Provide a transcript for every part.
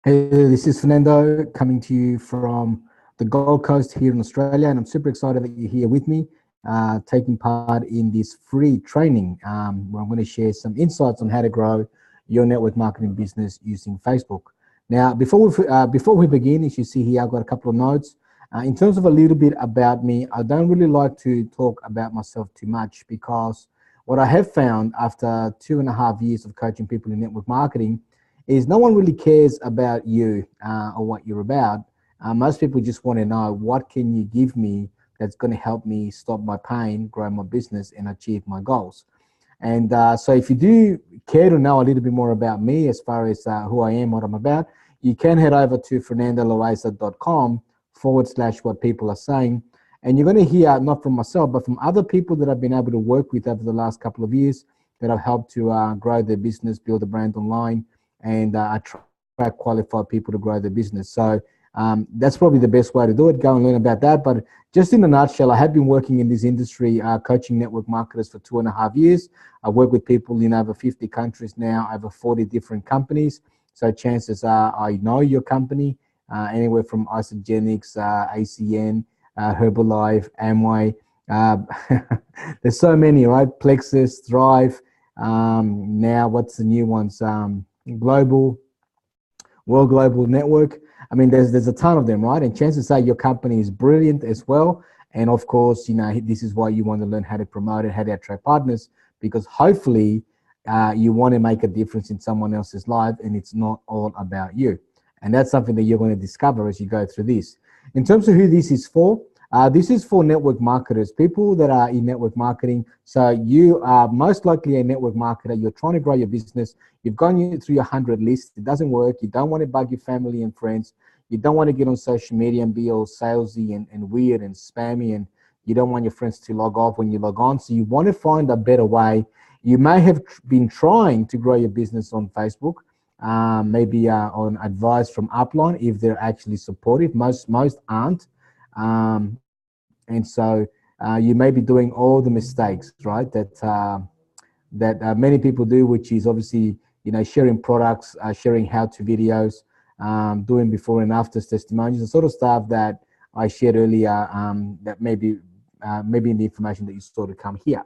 Hey, this is Fernando coming to you from the Gold Coast here in Australia, and I'm super excited that you're here with me, taking part in this free training where I'm going to share some insights on how to grow your network marketing business using Facebook. Now, before we begin, as you see here, I've got a couple of notes. In terms of a little bit about me, I don't really like to talk about myself too much because what I have found after 2.5 years of coaching people in network marketing is no one really cares about you or what you're about. Most people just want to know, what can you give me that's going to help me stop my pain, grow my business, and achieve my goals? And so if you do care to know a little bit more about me as far as who I am, what I'm about, you can head over to fernandoloaiza.com/ what people are saying. And you're going to hear, not from myself, but from other people that I've been able to work with over the last couple of years that have helped to grow their business, build a brand online, and attract qualified people to grow their business. So that's probably the best way to do it. Go and learn about that. But just in a nutshell, I have been working in this industry, coaching network marketers for 2.5 years. I work with people in over 50 countries now, over 40 different companies. So chances are I know your company, anywhere from Isogenics, ACN, Herbalife, Amway. There's so many, right? Plexus, Thrive. Now, what's the new ones? Global, World Global Network. I mean, there's a ton of them, right? And chances are your company is brilliant as well. And of course, you know, this is why you want to learn how to promote it, how to attract partners, because hopefully you want to make a difference in someone else's life, and it's not all about you. And that's something that you're going to discover as you go through this. In terms of who this is for network marketers, people that are in network marketing. So you are most likely a network marketer. You're trying to grow your business. You've gone through your 100 list. It doesn't work. You don't want to bug your family and friends. You don't want to get on social media and be all salesy and weird and spammy, and you don't want your friends to log off when you log on. So you want to find a better way. You may have been trying to grow your business on Facebook, maybe on advice from Upline if they're actually supportive. Most aren't. And so you may be doing all the mistakes, right, that many people do, which is obviously, you know, sharing products, sharing how-to videos, doing before and after testimonials, the sort of stuff that I shared earlier, that maybe in the information that you saw to come here.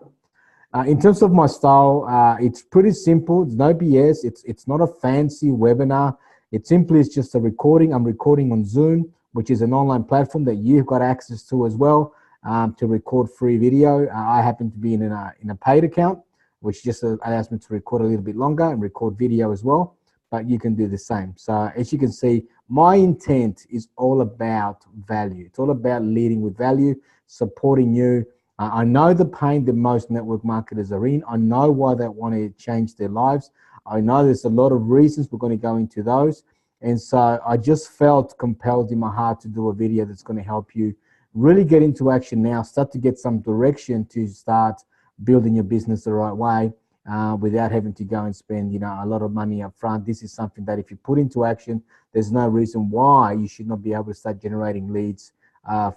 In terms of my style, it's pretty simple. It's no BS. It's not a fancy webinar. It simply is just a recording. I'm recording on Zoom, which is an online platform that you've got access to as well, to record free video. I happen to be in a paid account, which just allows me to record a little bit longer and record video as well, but you can do the same. So as you can see, my intent is all about value. It's all about leading with value, supporting you. I know the pain that most network marketers are in. I know why they want to change their lives. I know there's a lot of reasons. We're going to go into those. And so I just felt compelled in my heart to do a video that's going to help you really get into action now, start to get some direction to start building your business the right way, without having to go and spend, you know, a lot of money up front. This is something that if you put into action, there's no reason why you should not be able to start generating leads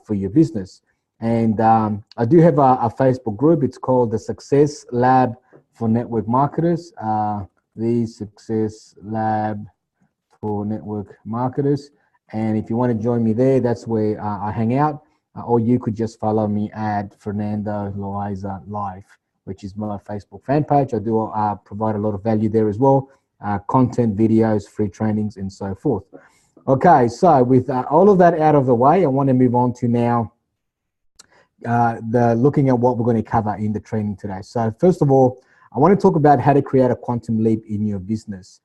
for your business. And I do have a Facebook group. It's called the Success Lab for Network Marketers. The Success Lab for network marketers. And if you want to join me there, that's where I hang out. Or you could just follow me at Fernando Loaiza Live, which is my Facebook fan page. I do provide a lot of value there as well. Content, videos, free trainings, and so forth. Okay, so with all of that out of the way, I want to move on to now looking at what we're going to cover in the training today. So first of all, I want to talk about how to create a quantum leap in your business.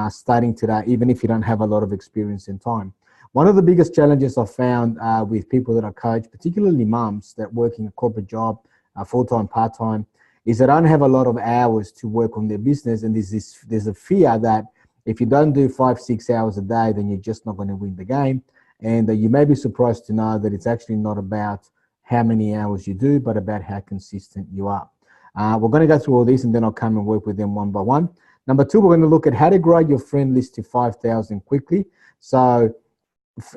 Starting today, even if you don't have a lot of experience in time. One of the biggest challenges I've found with people that I coach, particularly mums that work in a corporate job, full-time, part-time, is they don't have a lot of hours to work on their business. And there's a fear that if you don't do 5-6 hours a day, then you're just not going to win the game. And you may be surprised to know that it's actually not about how many hours you do, but about how consistent you are. We're going to go through all these, and then I'll come and work with them one by one. Number two, we're going to look at how to grow your friend list to 5,000 quickly. So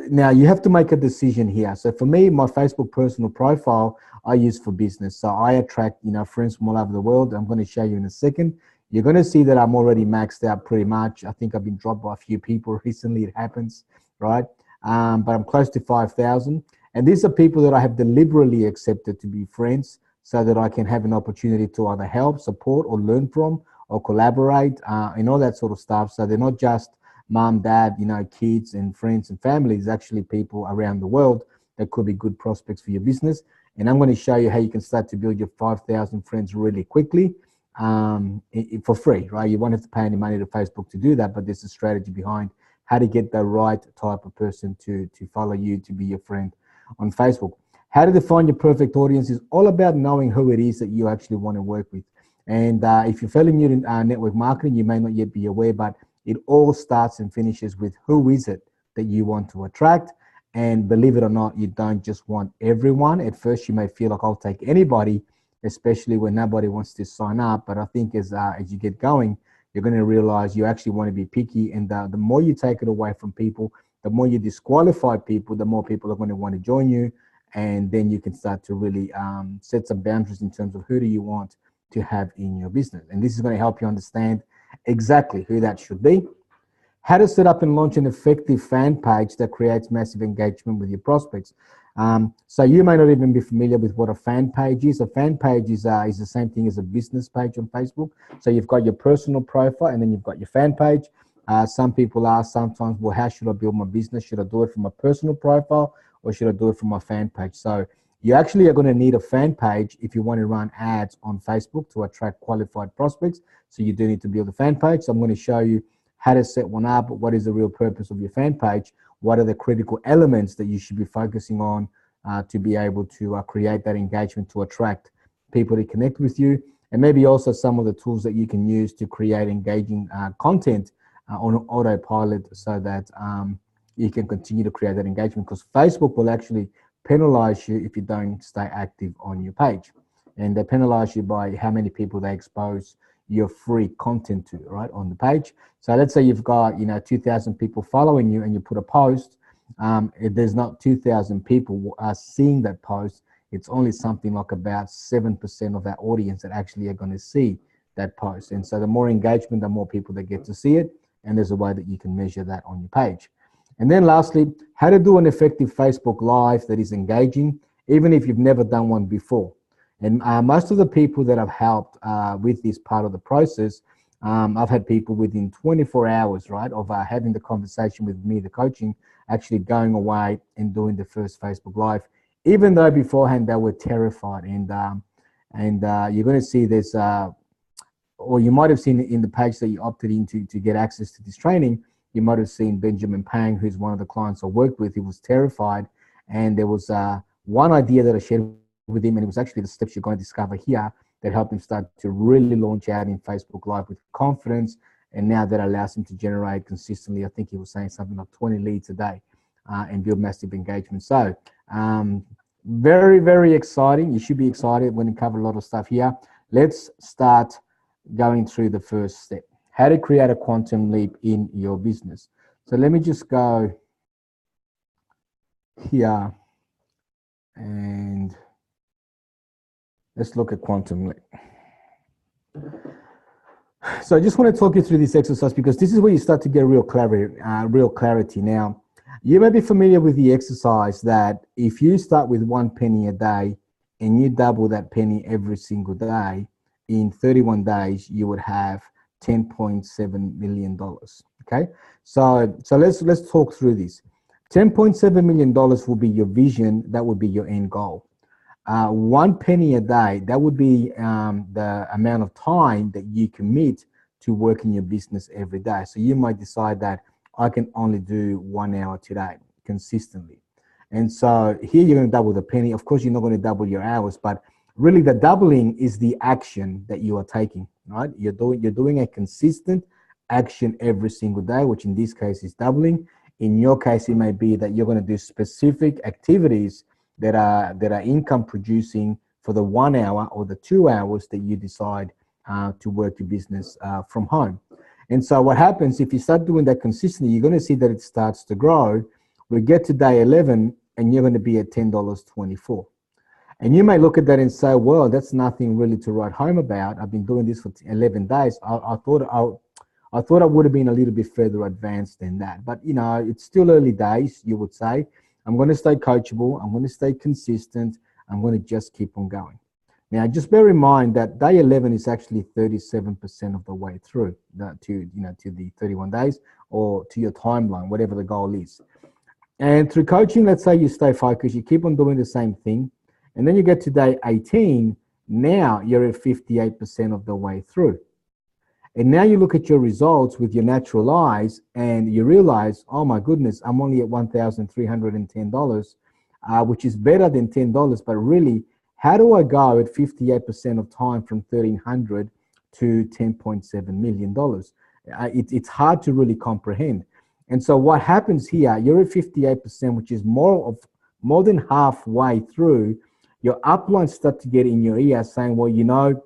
now you have to make a decision here. So for me, my Facebook personal profile, I use for business. So I attract, you know, friends from all over the world. I'm going to show you in a second. You're going to see that I'm already maxed out pretty much. I think I've been dropped by a few people recently. It happens, right? But I'm close to 5,000. And these are people that I have deliberately accepted to be friends so that I can have an opportunity to either help, support, or learn from, or collaborate, and all that sort of stuff. So they're not just mom, dad, kids and friends and families, actually people around the world that could be good prospects for your business. And I'm going to show you how you can start to build your 5,000 friends really quickly for free, right? You won't have to pay any money to Facebook to do that, but there's a strategy behind how to get the right type of person to follow you, to be your friend on Facebook. How to define your perfect audience is all about knowing who it is that you actually want to work with. And if you're fairly new to network marketing, you may not yet be aware, but it all starts and finishes with who is it that you want to attract. And believe it or not, you don't just want everyone. At first, you may feel like I'll take anybody, especially when nobody wants to sign up. But I think as you get going, you're going to realize you actually want to be picky. And the more you take it away from people, the more you disqualify people, the more people are going to want to join you. And then you can start to really set some boundaries in terms of who do you want to have in your business. And this is going to help you understand exactly who that should be. How to set up and launch an effective fan page that creates massive engagement with your prospects. So you may not even be familiar with what a fan page is. A fan page is the same thing as a business page on Facebook. So you've got your personal profile and then you've got your fan page. Some people ask sometimes, well, how should I build my business? Should I do it from a personal profile or should I do it from my fan page? So you actually are going to need a fan page if you want to run ads on Facebook to attract qualified prospects. So you do need to build a fan page. So I'm going to show you how to set one up, what is the real purpose of your fan page, what are the critical elements that you should be focusing on to be able to create that engagement to attract people to connect with you, and maybe also some of the tools that you can use to create engaging content on autopilot so that you can continue to create that engagement, because Facebook will actually penalize you if you don't stay active on your page. And they penalize you by how many people they expose your free content to, right, on the page. So let's say you've got 2,000 people following you and you put a post. If there's not 2,000 people seeing that post, it's only something like about 7% of that audience that actually are going to see that post. And so the more engagement, the more people that get to see it. And there's a way that you can measure that on your page. And then lastly, how to do an effective Facebook Live that is engaging, even if you've never done one before. And most of the people that I've helped with this part of the process, I've had people within 24 hours, right, of having the conversation with me, the coaching, actually going away and doing the first Facebook Live, even though beforehand they were terrified. And you're going to see this, or you might have seen it in the page that you opted into to get access to this training. You might have seen Benjamin Pang, who's one of the clients I worked with. He was terrified, and there was one idea that I shared with him, and it was actually the steps you're going to discover here that helped him start to really launch out in Facebook Live with confidence. And now that allows him to generate consistently, I think he was saying something like 20 leads a day and build massive engagement. So very, very exciting. You should be excited when you cover a lot of stuff here. Let's start going through the first step, how to create a quantum leap in your business. So let me just go here and let's look at quantum leap. So I just want to talk you through this exercise because this is where you start to get real clarity. Now, you may be familiar with the exercise that if you start with 1 penny a day and you double that penny every single day, in 31 days, you would have $10.7 million. Okay, so let's talk through this. $10.7 million will be your vision. That would be your end goal. 1 penny a day, that would be the amount of time that you commit to work in your business every day. So you might decide that I can only do 1 hour today consistently. And so here you're going to double the penny. Of course, you're not going to double your hours, but really the doubling is the action that you are taking, right? You're doing a consistent action every single day, which in this case is doubling. In your case, it may be that you're going to do specific activities that are income producing for the 1 hour or the 2 hours that you decide to work your business from home. And so what happens if you start doing that consistently, you're going to see that it starts to grow. We get to day 11 and you're going to be at $10.24. And you may look at that and say, well, that's nothing really to write home about. I've been doing this for 11 days. I thought I would have been a little bit further advanced than that. But, you know, it's still early days, you would say. I'm going to stay coachable. I'm going to stay consistent. I'm going to just keep on going. Now, just bear in mind that day 11 is actually 37% of the way through to the 31 days or to your timeline, whatever the goal is. And through coaching, let's say you stay focused, you keep on doing the same thing, and then you get to day 18, now you're at 58% of the way through. And now you look at your results with your natural eyes and you realize, oh my goodness, I'm only at $1,310, which is better than $10, but really, how do I go at 58% of time from $1,300 to $10.7 million? It's hard to really comprehend. And so what happens here, you're at 58%, which is more than halfway through. Your uplines start to get in your ear saying, well, you know,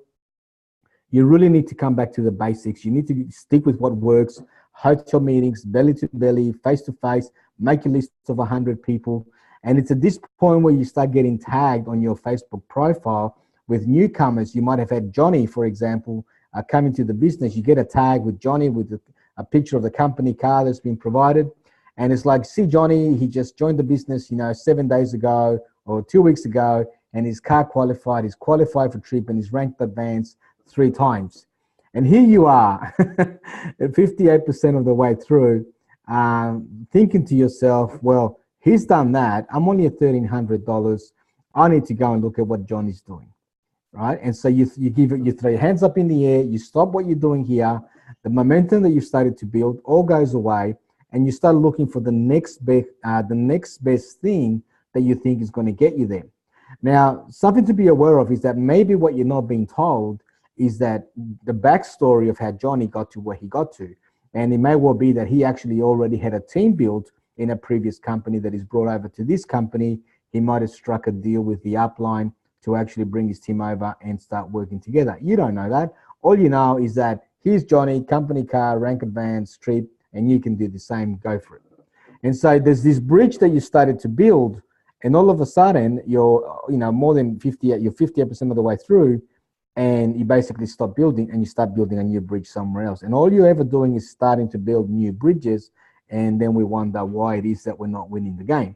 you really need to come back to the basics. You need to stick with what works. Hotel meetings, belly to belly, face to face, make a list of 100 people. And it's at this point where you start getting tagged on your Facebook profile with newcomers. You might have had Johnny, for example, come into the business. You get a tag with Johnny with a picture of the company car that's been provided. And it's like, see Johnny, he just joined the business, 7 days ago or 2 weeks ago, and his car qualified. He's qualified for trip and he's ranked advanced 3 times. And here you are at 58% of the way through, thinking to yourself, well, he's done that. I'm only at $1,300. I need to go and look at what Johnny's doing, right? And so you throw your hands up in the air, you stop what you're doing here, the momentum that you started to build all goes away, and you start looking for the next best thing that you think is going to get you there. Now, something to be aware of is that maybe what you're not being told is that the backstory of how Johnny got to where he got to. And it may well be that he actually already had a team built in a previous company that is brought over to this company. He might have struck a deal with the upline to actually bring his team over and start working together. You don't know that. All you know is that here's Johnny, company car, rank advanced, trip, and you can do the same, go for it. And so there's this bridge that you started to build, and all of a sudden you're more than 58, you're 58% of the way through, and you basically stop building and you start building a new bridge somewhere else. And all you're ever doing is starting to build new bridges, and then we wonder why it is that we're not winning the game.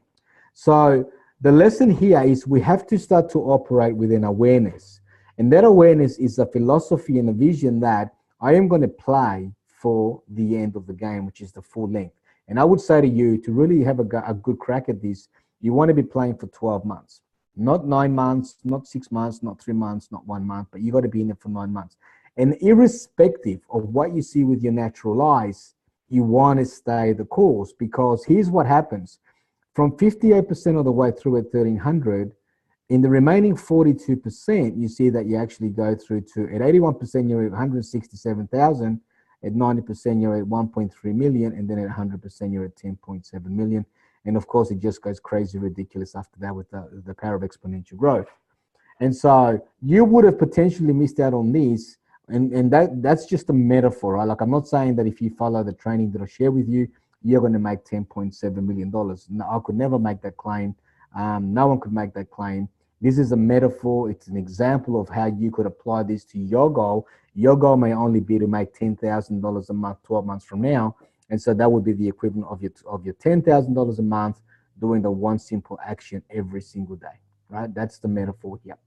So the lesson here is we have to start to operate with an awareness. And that awareness is a philosophy and a vision that I am going to play for the end of the game, which is the full length. And I would say to you, to really have a good crack at this, you want to be playing for 12 months. Not 9 months, not 6 months, not 3 months, not 1 month, but you got to be in it for 9 months. And irrespective of what you see with your natural eyes, you want to stay the course, because here's what happens. From 58% of the way through at 1,300, in the remaining 42%, you see that you actually go through to, at 81%, you're at 167,000, at 90%, you're at 1.3 million, and then at 100%, you're at 10.7 million. And of course, it just goes crazy ridiculous after that with the power of exponential growth. And so you would have potentially missed out on this. And that's just a metaphor, right? Like, I'm not saying that if you follow the training that I share with you, you're going to make $10.7 million. No, I could never make that claim. No one could make that claim. This is a metaphor. It's an example of how you could apply this to your goal. Your goal may only be to make $10,000 a month 12 months from now. And so that would be the equivalent of your $10,000 a month doing the one simple action every single day, right? That's the metaphor here.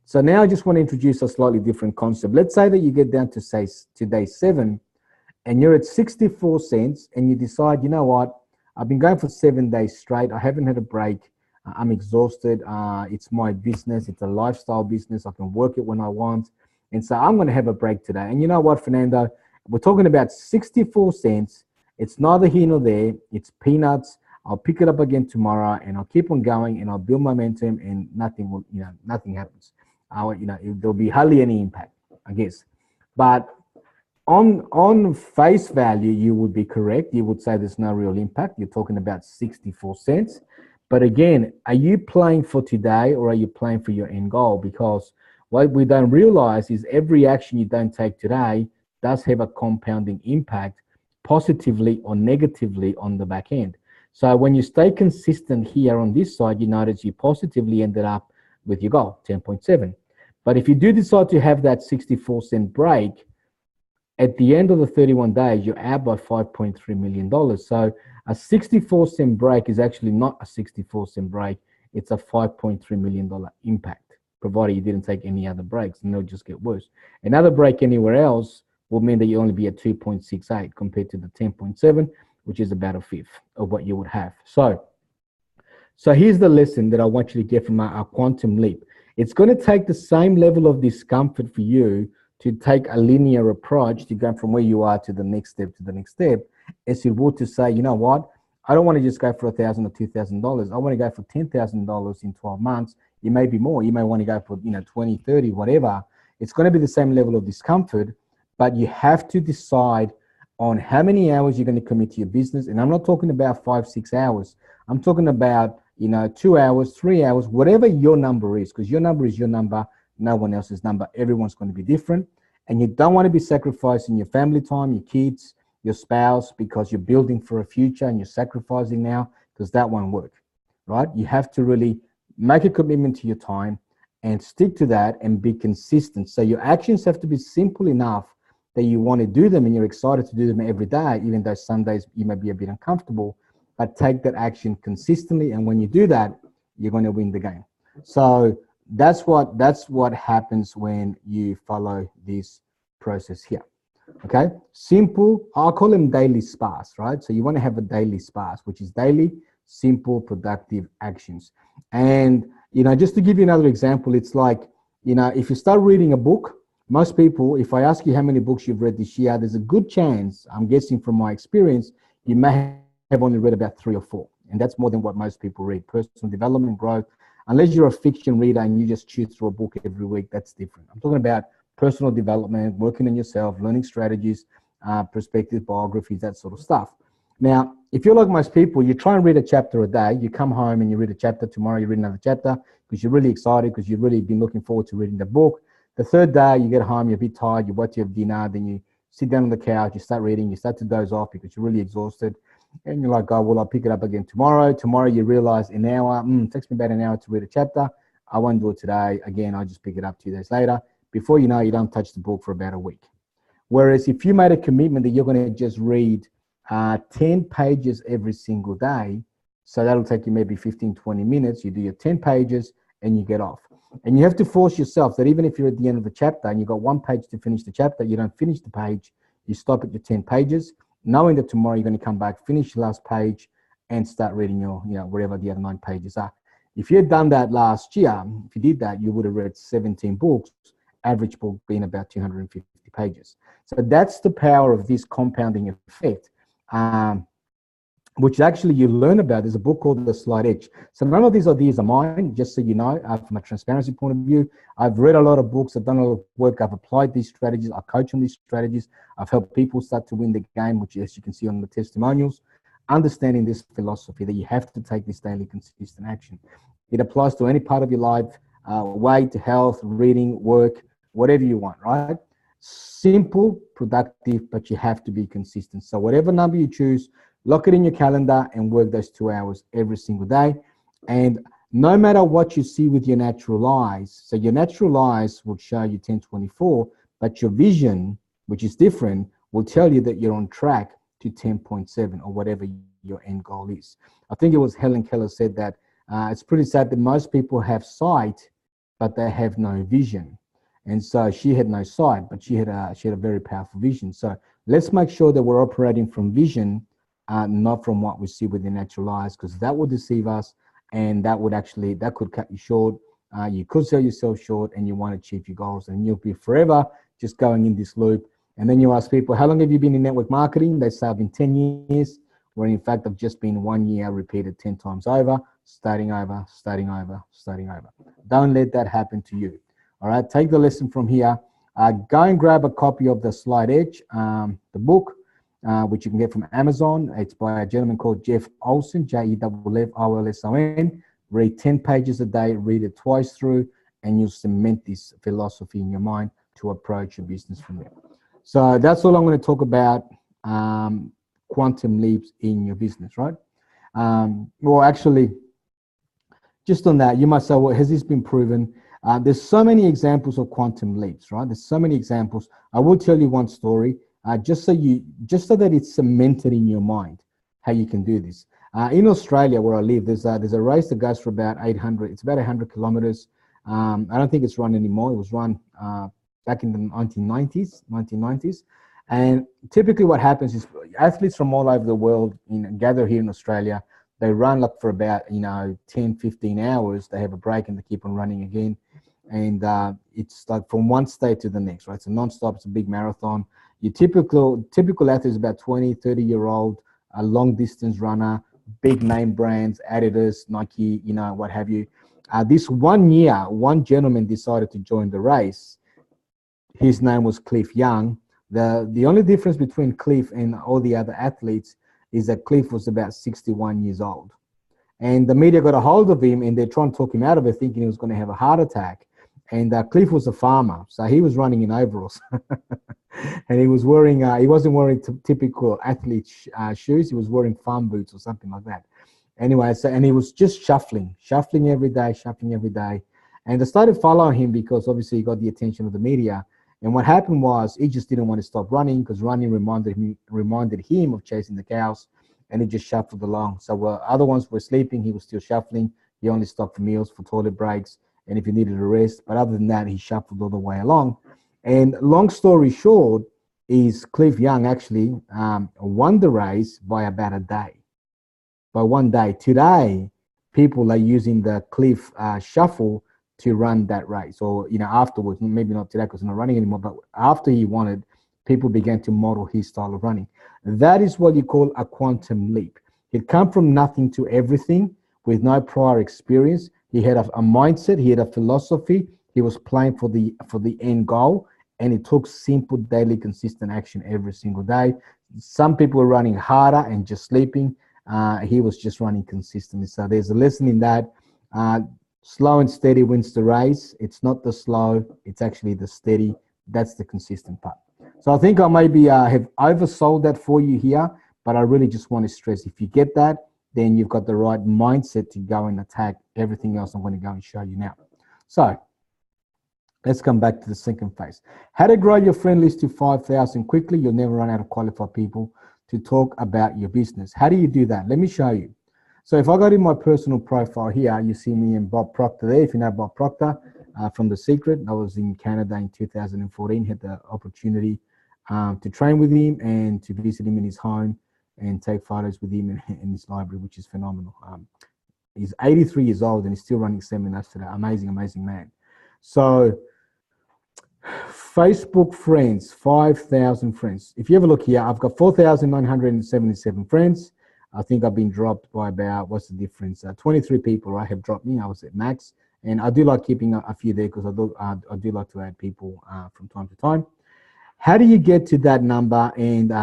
So now I just want to introduce a slightly different concept. Let's say that you get down to day 7 and you're at 64 cents and you decide, you know what, I've been going for 7 days straight. I haven't had a break. I'm exhausted. It's my business. It's a lifestyle business. I can work it when I want. And so I'm going to have a break today. And you know what, Fernando, we're talking about 64 cents. It's neither here nor there. It's peanuts. I'll pick it up again tomorrow, and I'll keep on going, and I'll build momentum, and nothing happens. There'll be hardly any impact, I guess. But on face value, you would be correct. You would say there's no real impact. You're talking about 64 cents. But again, are you playing for today, or are you playing for your end goal? Because what we don't realize is every action you don't take today does have a compounding impact, positively or negatively, on the back end. So when you stay consistent here on this side, you notice you positively ended up with your goal, 10.7. But if you do decide to have that 64-cent break, at the end of the 31 days, you're out by $5.3 million. So a 64-cent break is actually not a 64-cent break. It's a $5.3 million impact, provided you didn't take any other breaks, and they'll just get worse. Another break anywhere else will mean that you only be at 2.68 compared to the 10.7, which is about a fifth of what you would have. So here's the lesson that I want you to get from our quantum leap. It's going to take the same level of discomfort for you to take a linear approach to go from where you are to the next step as it would to say, you know what, I don't want to just go for $1,000 or $2,000. I want to go for $10,000 in 12 months. It may be more. You may want to go for 20, 30, whatever. It's going to be the same level of discomfort, but you have to decide on how many hours you're going to commit to your business. And I'm not talking about 5, 6 hours. I'm talking about 2 hours, 3 hours, whatever your number is, because your number is your number, no one else's number. Everyone's going to be different. And you don't want to be sacrificing your family time, your kids, your spouse, because you're building for a future and you're sacrificing now, because that won't work, right? You have to really make a commitment to your time and stick to that and be consistent. So your actions have to be simple enough that you want to do them and you're excited to do them every day, even though some days you may be a bit uncomfortable, but take that action consistently. And when you do that, you're going to win the game. So that's what happens when you follow this process here. Okay, simple. I'll call them daily spas, right? So you want to have a daily spas, which is daily, simple, productive actions. And just to give you another example, it's like if you start reading a book, most people, if I ask you how many books you've read this year, there's a good chance, I'm guessing from my experience, you may have only read about 3 or 4, and that's more than what most people read. Personal development, growth. Unless you're a fiction reader and you just chew through a book every week, that's different. I'm talking about personal development, working on yourself, learning strategies, perspective, biographies, that sort of stuff. Now, if you're like most people, you try and read a chapter a day, you come home and you read a chapter, tomorrow you read another chapter because you're really excited, because you've really been looking forward to reading the book. The third day, you get home, you're a bit tired, you wait to have dinner, then you sit down on the couch, you start reading, you start to doze off because you're really exhausted. And you're like, oh, well, I'll pick it up again tomorrow. Tomorrow you realize an hour, it takes me about an hour to read a chapter. I won't do it today. Again, I'll just pick it up 2 days later. Before you know, you don't touch the book for about a week. Whereas if you made a commitment that you're going to just read 10 pages every single day, so that'll take you maybe 15, 20 minutes. You do your 10 pages and you get off. And you have to force yourself that even if you're at the end of the chapter and you've got 1 page to finish the chapter, you don't finish the page, you stop at your 10 pages, knowing that tomorrow you're going to come back, finish the last page, and start reading your, wherever the other 9 pages are. If you had done that last year, if you did that, you would have read 17 books, average book being about 250 pages. So that's the power of this compounding effect, which actually you learn about. There's a book called The Slight Edge. So none of these ideas are mine, just so you know, from a transparency point of view. I've read a lot of books, I've done a lot of work, I've applied these strategies, I coach on these strategies, I've helped people start to win the game, which, as you can see on the testimonials, understanding this philosophy that you have to take this daily consistent action. It applies to any part of your life, weight, health, reading, work, whatever you want, right? Simple, productive, but you have to be consistent. So whatever number you choose, lock it in your calendar and work those 2 hours every single day. And no matter what you see with your natural eyes, so your natural eyes will show you 1024, but your vision, which is different, will tell you that you're on track to 10.7 or whatever your end goal is. I think it was Helen Keller said that it's pretty sad that most people have sight, but they have no vision. And so she had no sight, but she had a very powerful vision. So let's make sure that we're operating from vision, not from what we see with the natural eyes, because that would deceive us, and that could cut you short. You could sell yourself short, and you won't achieve your goals, and you'll be forever just going in this loop. And then you ask people, how long have you been in network marketing? They say, I've been 10 years, where in fact I've just been 1 year repeated 10 times over, starting over, starting over, starting over. Don't let that happen to you. All right, take the lesson from here. Go and grab a copy of The Slight Edge, the book, which you can get from Amazon. It's by a gentleman called Jeff Olson, Jefffolson. Read 10 pages a day, read it twice through, and you'll cement this philosophy in your mind to approach your business from there. So that's all I'm going to talk about, quantum leaps in your business, right? Well, actually, just on that, you might say, well, has this been proven? There's so many examples of quantum leaps, right? There's so many examples. I will tell you one story, just so that it's cemented in your mind how you can do this. In Australia, where I live, there's a race that goes for about 800. It's about 100 kilometers. I don't think it's run anymore. It was run back in the 1990s. And typically, what happens is athletes from all over the world gather here in Australia. They run up for about 10, 15 hours. They have a break and they keep on running again. And it's like from one state to the next, right? So non-stop. It's a big marathon. Your typical athlete is about 20, 30-year-old, a long distance runner, big name brands, Adidas, Nike, what have you. This 1 year, one gentleman decided to join the race. His name was Cliff Young. The only difference between Cliff and all the other athletes is that Cliff was about 61 years old. And the media got a hold of him and they're trying to talk him out of it, thinking he was going to have a heart attack. And Cliff was a farmer, so he was running in overalls. And he was wearing, he wasn't wearing typical athlete shoes. He was wearing farm boots or something like that. Anyway, and he was just shuffling every day. And they started following him because obviously he got the attention of the media. And what happened was he just didn't want to stop running because running reminded him of chasing the cows, and he just shuffled along. So while other ones were sleeping, he was still shuffling. He only stopped for meals, for toilet breaks, and if he needed a rest. But other than that, he shuffled all the way along. And long story short is Cliff Young actually won the race by about a day. By 1 day. Today, people are using the Cliff shuffle to run that race, or afterwards, maybe not today because he's not running anymore, but after he won it, people began to model his style of running. That is what you call a quantum leap. He'd come from nothing to everything with no prior experience. He had a mindset, he had a philosophy, he was playing for the end goal, and it took simple daily consistent action every single day. Some people were running harder and just sleeping. He was just running consistently. So there's a lesson in that. Slow and steady wins the race. It's not the slow, it's actually the steady. That's the consistent part. So I think I maybe have oversold that for you here, but I really just want to stress, if you get that, then you've got the right mindset to go and attack everything else I'm going to go and show you now. So let's come back to the second phase. How to grow your friend list to 5,000 quickly. You'll never run out of qualified people to talk about your business. How do you do that? Let me show you. So if I go to my personal profile here, you see me and Bob Proctor there. If you know Bob Proctor from The Secret, I was in Canada in 2014, had the opportunity to train with him and to visit him in his home and take photos with him in his library, which is phenomenal. He's 83 years old and he's still running seminars today. Amazing, amazing man. So Facebook friends, 5,000 friends. If you have a look here, I've got 4,977 friends. I think I've been dropped by about, what's the difference? 23 people, right, have dropped me. I was at max. And I do like keeping a few there because I do like to add people from time to time. How do you get to that number? And,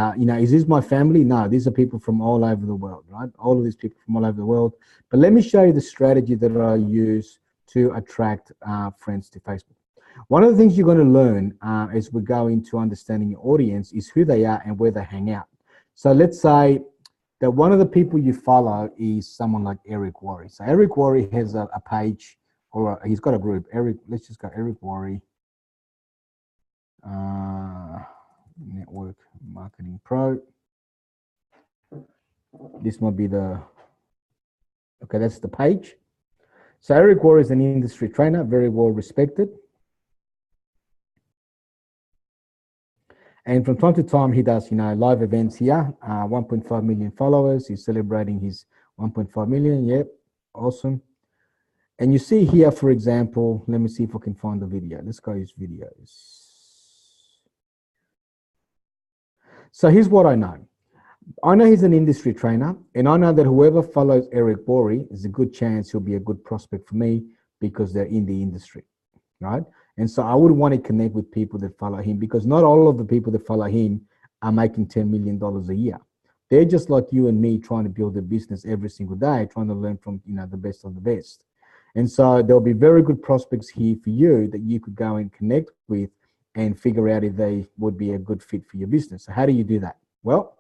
is this my family? No, these are people from all over the world, right? All of these people from all over the world. But let me show you the strategy that I use to attract friends to Facebook. One of the things you're going to learn as we go into understanding your audience is who they are and where they hang out. So let's say that one of the people you follow is someone like Eric Worre. So Eric Worre has a page, or he's got a group. Let's just go Eric Worre. Network Marketing Pro. This might be okay, that's the page. So Eric Worre is an industry trainer, very well respected. And from time to time, he does, live events here. 1.5 million followers. He's celebrating his 1.5 million. Yep, awesome. And you see here, for example, let me see if I can find the video. Let's go his videos. So here's what I know. I know he's an industry trainer, and I know that whoever follows Eric Worre is a good chance he'll be a good prospect for me because they're in the industry, right? And so I would want to connect with people that follow him because not all of the people that follow him are making $10 million a year. They're just like you and me trying to build a business every single day, trying to learn from, the best of the best. And so there'll be very good prospects here for you that you could go and connect with and figure out if they would be a good fit for your business. So how do you do that? Well,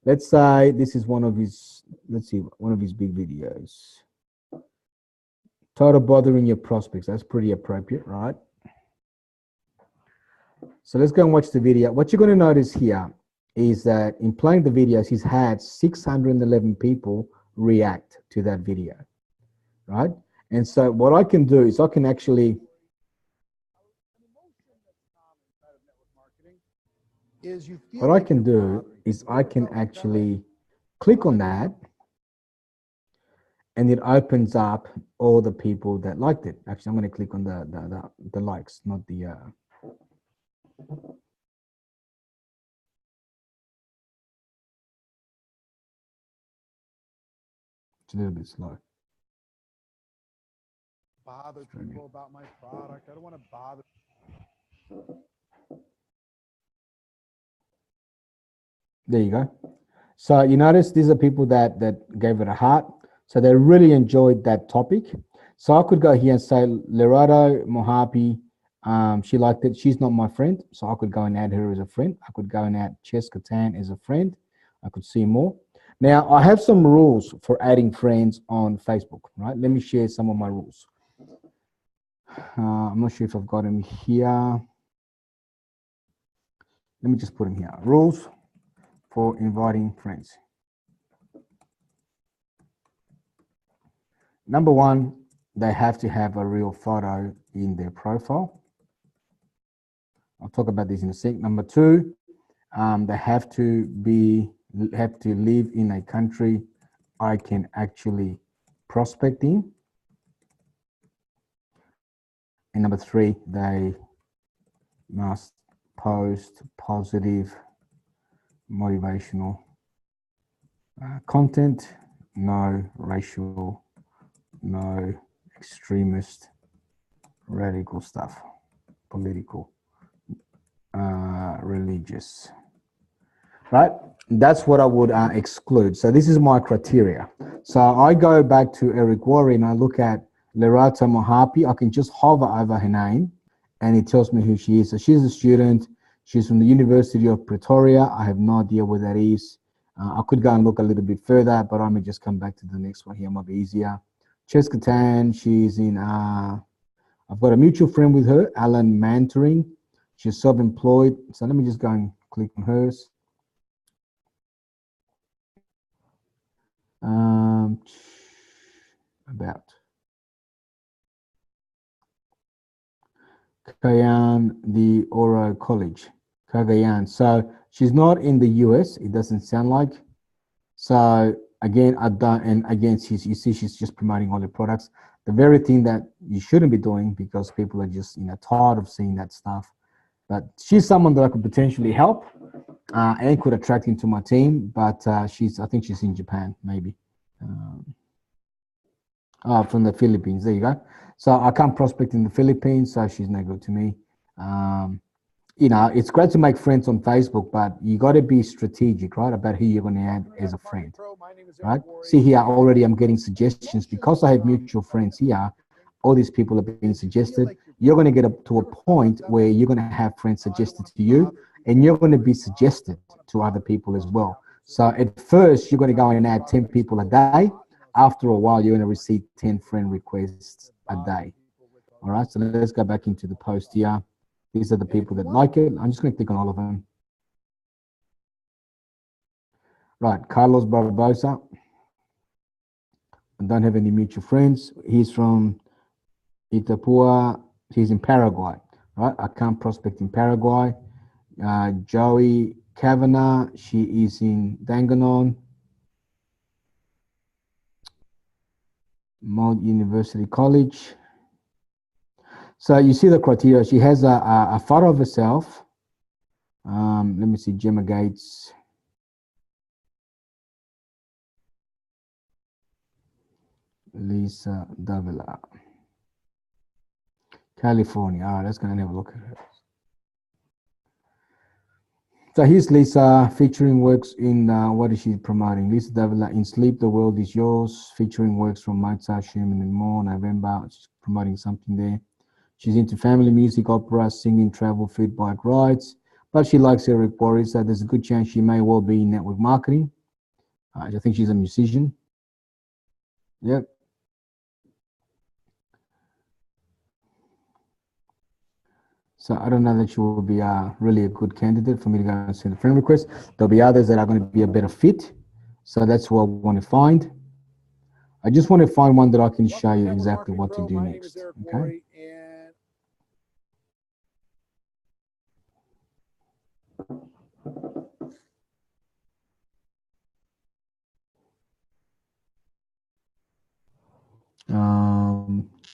let's say this is one of his big videos. Total bothering your prospects. That's pretty appropriate, right? So let's go and watch the video. What you're going to notice here is that in playing the videos, he's had 611 people react to that video, right? And so what I can do is I can actually what I can do is I can actually click on that, and it opens up all the people that liked it. Actually, I'm going to click on the likes, not the it's a little bit slow. Bother people about my product. I don't want to bother. There you go. So you notice these are people that gave it a heart. So they really enjoyed that topic. So I could go here and say Lerato Mohapi, she liked it. She's not my friend, so I could go and add her as a friend. I could go and add Chess Catan as a friend. I could see more. Now I have some rules for adding friends on Facebook, right? Let me share some of my rules. I'm not sure if I've got them here. Let me just put them here. Rules for inviting friends. Number one, they have to have a real photo in their profile. I'll talk about this in a sec. Number two, they have to live in a country I can actually prospect in. And number three, they must post positive, motivational content, no racial, no extremist, radical stuff, political, religious, right? That's what I would exclude. So this is my criteria. So I go back to Eric Worre and I look at Lerato Mohapi. I can just hover over her name and it tells me who she is. So she's a student. She's from the University of Pretoria. I have no idea where that is. I could go and look a little bit further, but I may just come back to the next one here. Might be easier. Chess Catan, she's in, I've got a mutual friend with her, Alan Mantering. She's self-employed. So let me just go and click on hers. About Cagayan de Oro College, Cagayan. So she's not in the US, it doesn't sound like. So again, I've done, and again, you see she's just promoting all the products. The very thing that you shouldn't be doing because people are just tired of seeing that stuff. But she's someone that I could potentially help and could attract into my team. But I think she's in Japan, maybe. From the Philippines. There you go. So I can't prospect in the Philippines, so she's no good to me. It's great to make friends on Facebook, but you got to be strategic, right, about who you're going to add as a friend, right? See here, already I'm getting suggestions because I have mutual friends here. All these people are being suggested. You're going to get up to a point where you're going to have friends suggested to you, and you're going to be suggested to other people as well. So at first, you're going to go and add 10 people a day. After a while, you're going to receive 10 friend requests a day. All right, so let's go back into the post here. These are the people that like it. I'm just going to click on all of them. Right, Carlos Barbosa. I don't have any mutual friends. He's from Itapua. He's in Paraguay. Right, I can't prospect in Paraguay. Joey Kavanagh. She is in Dandenong. Mount University College. So you see the criteria. She has a photo of herself. Let me see, Gemma Gates. Lisa Davila. California. All right, let's go and have a look at her. So here's Lisa featuring works in, what is she promoting? Lisa Davila in Sleep, the World is Yours, featuring works from Mozart, Schumann and more, November. She's promoting something there. She's into family music, opera, singing, travel, food, bike rides, but she likes Eric Worre, so there's a good chance she may well be in network marketing. I think she's a musician. Yep. So I don't know that you will be really a good candidate for me to go and send a friend request. There'll be others that are going to be a better fit. So that's what I want to find. I just want to find one that I can show you exactly what to do next. Okay.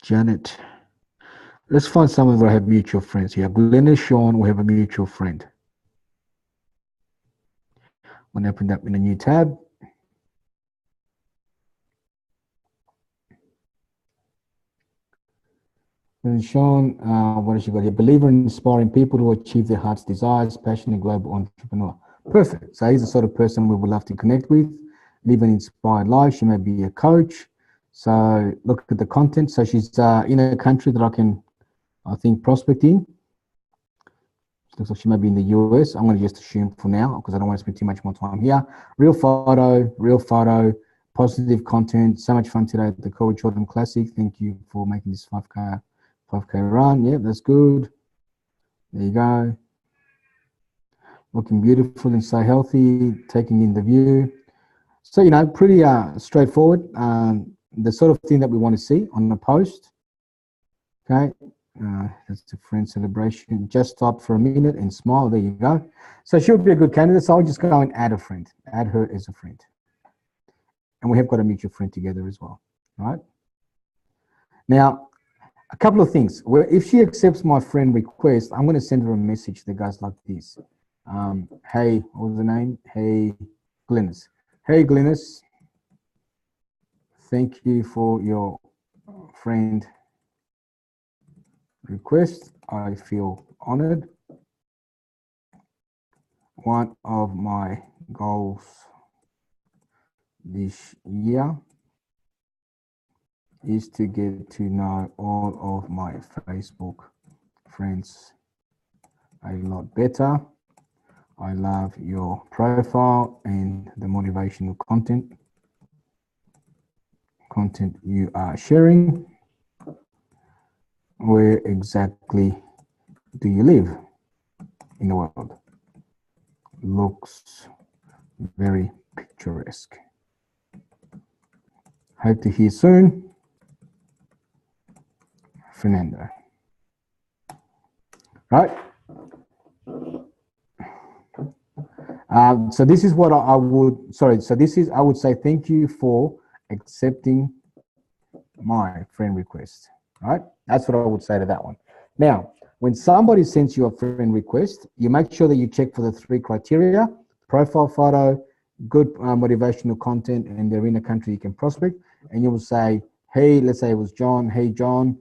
Janet. Let's find someone where I have mutual friends here. Glenn, Sean, we have a mutual friend. I'm going to open that in a new tab. And Sean, what has she got here? Believer in inspiring people to achieve their heart's desires, passionate global entrepreneur. Perfect. So he's the sort of person we would love to connect with, live an inspired life. She may be a coach. So look at the content. So she's in a country that I think, prospect in. Looks like she may be in the US. I'm going to just assume for now because I don't want to spend too much more time here. Real photo, positive content. So much fun today at the Coach Jordan Classic. Thank you for making this 5K run. Yeah, that's good. There you go. Looking beautiful and so healthy, taking in the view. So, you know, pretty straightforward. The sort of thing that we want to see on the post. Okay. That's a friend celebration. Just stop for a minute and smile. There you go. So she'll be a good candidate. So I'll just go and add a friend. Add her as a friend. And we have got a mutual friend together as well. All right. Now, a couple of things. Well, if she accepts my friend request, I'm going to send her a message that goes like this. Hey, what was the name? Hey, Glynis. Hey, Glynis. Thank you for your friend request. I feel honored. One of my goals this year is to get to know all of my Facebook friends a lot better. I love your profile and the motivational content you are sharing. Where exactly do you live in the world? Looks very picturesque. Hope to hear soon. Fernando. Right. So this is what I would say thank you for accepting my friend request. Right. That's what I would say to that one. Now, when somebody sends you a friend request, you make sure that you check for the 3 criteria: profile photo, good motivational content, and they're in a country you can prospect. And you will say, hey, let's say it was John. Hey, John,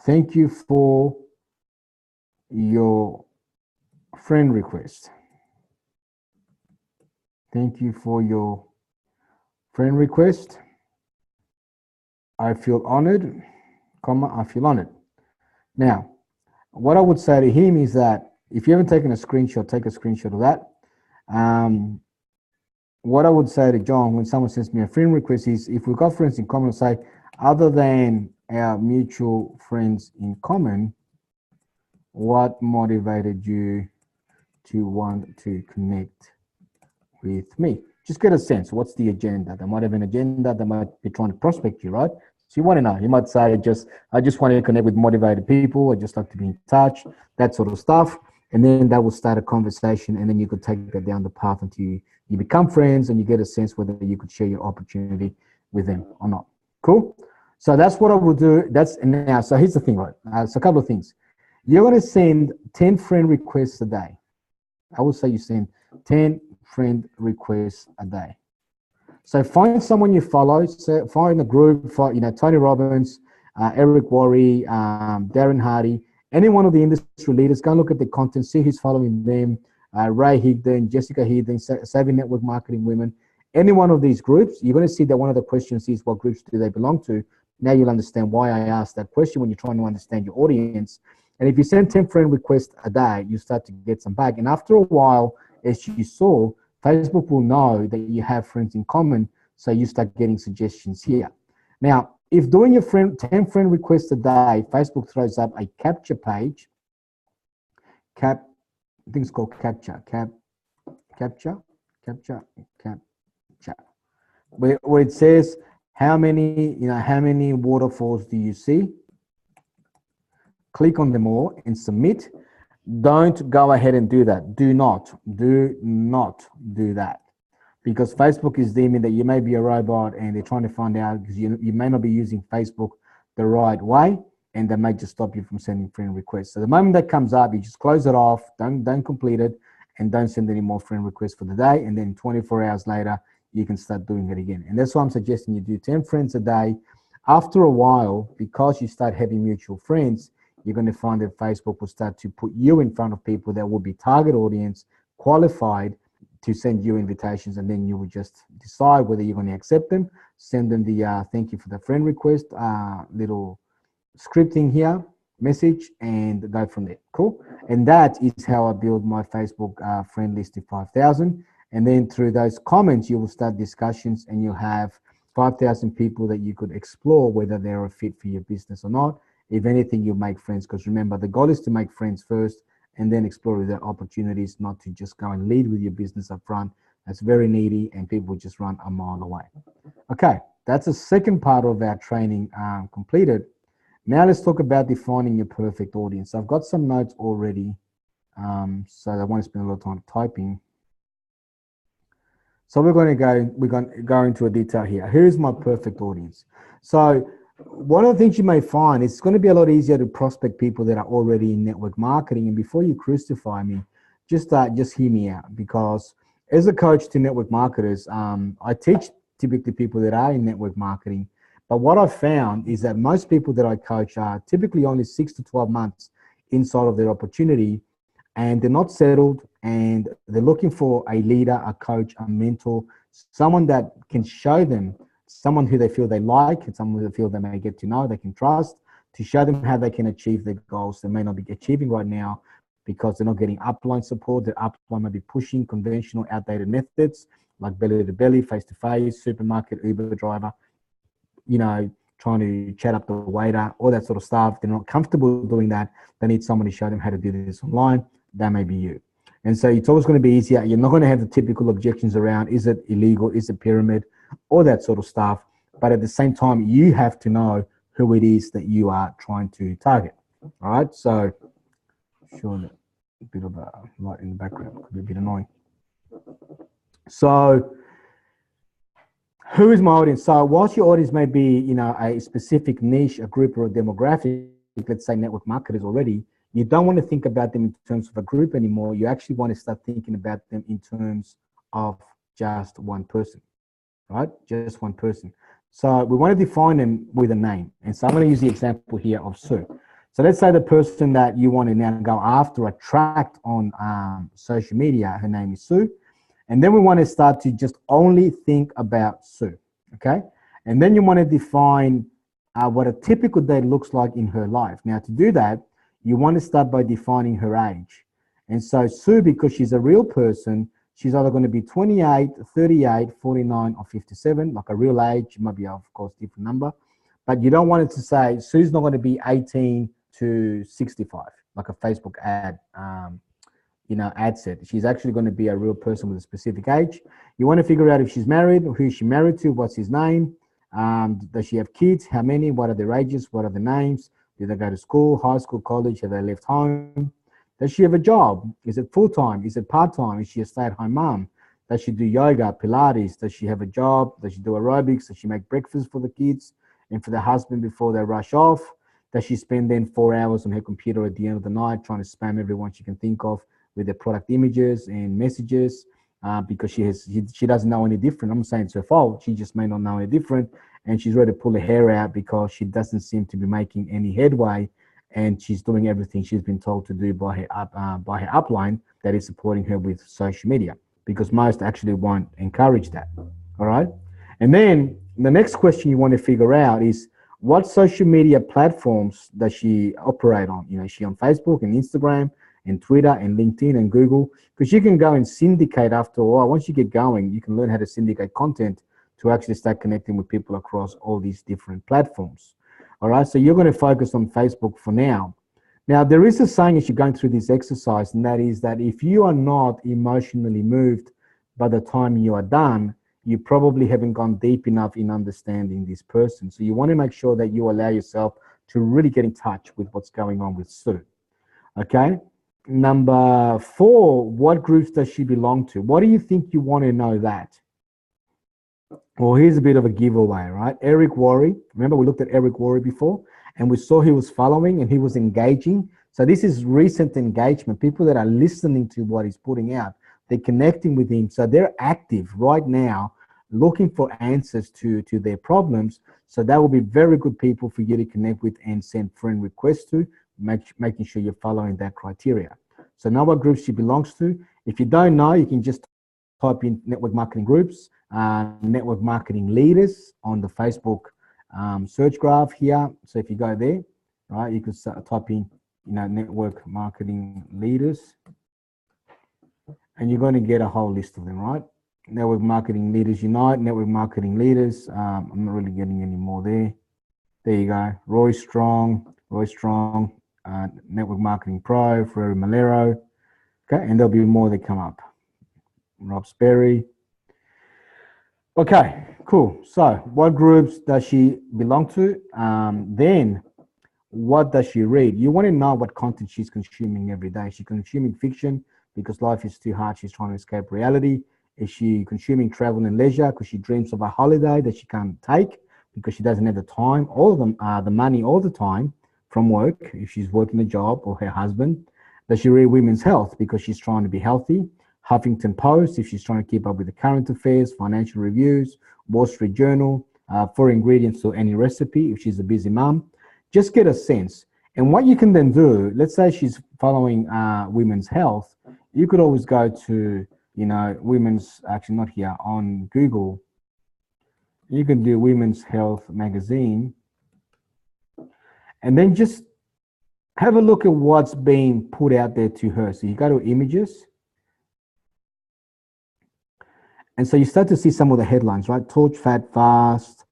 thank you for your friend request. Thank you for your friend request. I feel honored, I feel honored. Now, what I would say to him is that if you haven't taken a screenshot, take a screenshot of that. What I would say to John when someone sends me a friend request is, if we've got friends in common, say, other than our mutual friends in common, what motivated you to want to connect with me? Just get a sense. What's the agenda? They might have an agenda. They might be trying to prospect you, right? So you want to know. You might say, I just want to connect with motivated people. I just like to be in touch, that sort of stuff. And then that will start a conversation, and then you could take that down the path until you become friends and you get a sense whether you could share your opportunity with them or not. Cool? So that's what I will do. So here's the thing, right? So a couple of things. You're going to send 10 friend requests a day. I would say you send 10 friend requests a day. So find someone you follow, so find a group, Tony Robbins, Eric Worre, Darren Hardy, any one of the industry leaders. Go and look at the content, see who's following them, Ray Higdon, Jessica Higdon, Savvy Network Marketing Women. Any one of these groups, you're going to see that one of the questions is, what groups do they belong to? Now you'll understand why I asked that question when you're trying to understand your audience. And if you send 10 friend requests a day, you start to get some back. And after a while, as you saw, Facebook will know that you have friends in common, so you start getting suggestions here. Now, if doing your 10 friend requests a day, Facebook throws up a capture page, I think it's called capture, capture, where it says how many waterfalls do you see? Click on them all and submit. Don't go ahead and do that. Do not do that, because Facebook is deeming that you may be a robot, and they're trying to find out because you may not be using Facebook the right way, and they may just stop you from sending friend requests. So the moment that comes up, you just close it off, don't complete it, and don't send any more friend requests for the day. And then 24 hours later, you can start doing it again. And that's why I'm suggesting you do 10 friends a day. After a while, because you start having mutual friends, you're going to find that Facebook will start to put you in front of people that will be target audience, qualified to send you invitations, and then you will just decide whether you're going to accept them, send them the thank you for the friend request, little scripting here, message, and go from there. Cool. And that is how I build my Facebook friend list to 5,000. And then through those comments, you will start discussions, and you'll have 5,000 people that you could explore whether they're a fit for your business or not. If anything, you'll make friends, because remember, the goal is to make friends first and then explore the opportunities, not to just go and lead with your business up front. That's very needy, and people just run a mile away. Okay, that's the second part of our training completed. Now let's talk about defining your perfect audience. I've got some notes already, so I won't spend a lot of time typing. So we're going to go into a detail here. Here's my perfect audience. So one of the things you may find, it's going to be a lot easier to prospect people that are already in network marketing. And before you crucify me, just hear me out, because as a coach to network marketers, I teach typically people that are in network marketing. But what I've found is that most people that I coach are typically only 6 to 12 months inside of their opportunity, and they're not settled, and they're looking for a leader, a coach, a mentor, someone that can show them, someone who they feel they like, and someone who they feel they may get to know, they can trust, to show them how they can achieve their goals they may not be achieving right now because they're not getting upline support. Their upline might be pushing conventional, outdated methods like belly to belly, face to face, supermarket, Uber driver, trying to chat up the waiter, all that sort of stuff. They're not comfortable doing that. They need someone to show them how to do this online. That may be you. And so it's always going to be easier. You're not going to have the typical objections around, is it illegal? Is it pyramid? All that sort of stuff. But at the same time, you have to know who it is that you are trying to target. All right. So, sure, a bit of a light in the background could be a bit annoying. So, who is my audience? So, whilst your audience may be, a specific niche, a group, or a demographic, let's say network marketers already, you don't want to think about them in terms of a group anymore. You actually want to start thinking about them in terms of just one person. Right? Just one person. So we want to define them with a name. And so I'm going to use the example here of Sue. So let's say the person that you want to now go after, attract on social media, her name is Sue. And then we want to start to just only think about Sue. Okay. And then you want to define what a typical day looks like in her life. Now, to do that, you want to start by defining her age. And so Sue, because she's a real person, she's either going to be 28, 38, 49, or 57, like a real age. It might be, of course, a different number. But you don't want it to say Sue's not going to be 18 to 65, like a Facebook ad, ad set. She's actually going to be a real person with a specific age. You want to figure out if she's married, who is she married to, what's his name, does she have kids, how many, what are their ages, what are the names, do they go to school, high school, college, have they left home? Does she have a job? Is it full-time? Is it part-time? Is she a stay-at-home mom? Does she do yoga, Pilates? Does she have a job? Does she do aerobics? Does she make breakfast for the kids and for the husband before they rush off? Does she spend then 4 hours on her computer at the end of the night trying to spam everyone she can think of with their product images and messages because she doesn't know any different? I'm not saying it's her fault. She just may not know any different, and she's ready to pull her hair out because she doesn't seem to be making any headway, and she's doing everything she's been told to do by her upline that is supporting her with social media, because most actually won't encourage that. All right. And then the next question you want to figure out is, what social media platforms does she operate on? Is she on Facebook and Instagram and Twitter and LinkedIn and Google? Because you can go and syndicate after a while. Once you get going, you can learn how to syndicate content to actually start connecting with people across all these different platforms. All right, so you're going to focus on Facebook for now. Now, there is a saying as you're going through this exercise, and that is that if you are not emotionally moved by the time you are done, you probably haven't gone deep enough in understanding this person. So you want to make sure that you allow yourself to really get in touch with what's going on with Sue. Okay. Number 4, what groups does she belong to? What do you think you want to know that? Well, here's a bit of a giveaway, right? Eric Worre. Remember, we looked at Eric Worre before, and we saw he was following and he was engaging. So this is recent engagement. People that are listening to what he's putting out, they're connecting with him. So they're active right now, looking for answers to their problems. So that will be very good people for you to connect with and send friend requests to, making sure you're following that criteria. So know what group she belongs to. If you don't know, you can just type in network marketing groups, network marketing leaders on the Facebook search graph here. So if you go there, right, you could type in, network marketing leaders, and you're going to get a whole list of them, right? Network Marketing Leaders Unite, Network Marketing Leaders. I'm not really getting any more there. There you go. Roy Strong, Network Marketing Pro, Ferrari Malero. Okay, and there'll be more that come up. Rob Sperry. Okay, cool. So what groups does she belong to? Then what does she read? You want to know what content she's consuming every day. Is she consuming fiction because life is too hard, she's trying to escape reality? Is she consuming travel and leisure because she dreams of a holiday that she can't take because she doesn't have the time, all of them the money all the time from work, if she's working a job, or her husband? Does she read Women's Health because she's trying to be healthy? Huffington Post, if she's trying to keep up with the current affairs, financial reviews, Wall Street Journal, 4 ingredients to any recipe, if she's a busy mom. Just get a sense. And what you can then do, let's say she's following Women's Health, you could always go to, Women's, actually not here, on Google. You can do Women's Health magazine, and then just have a look at what's being put out there to her. So you go to images, and so you start to see some of the headlines, right? Torch Fat Fast,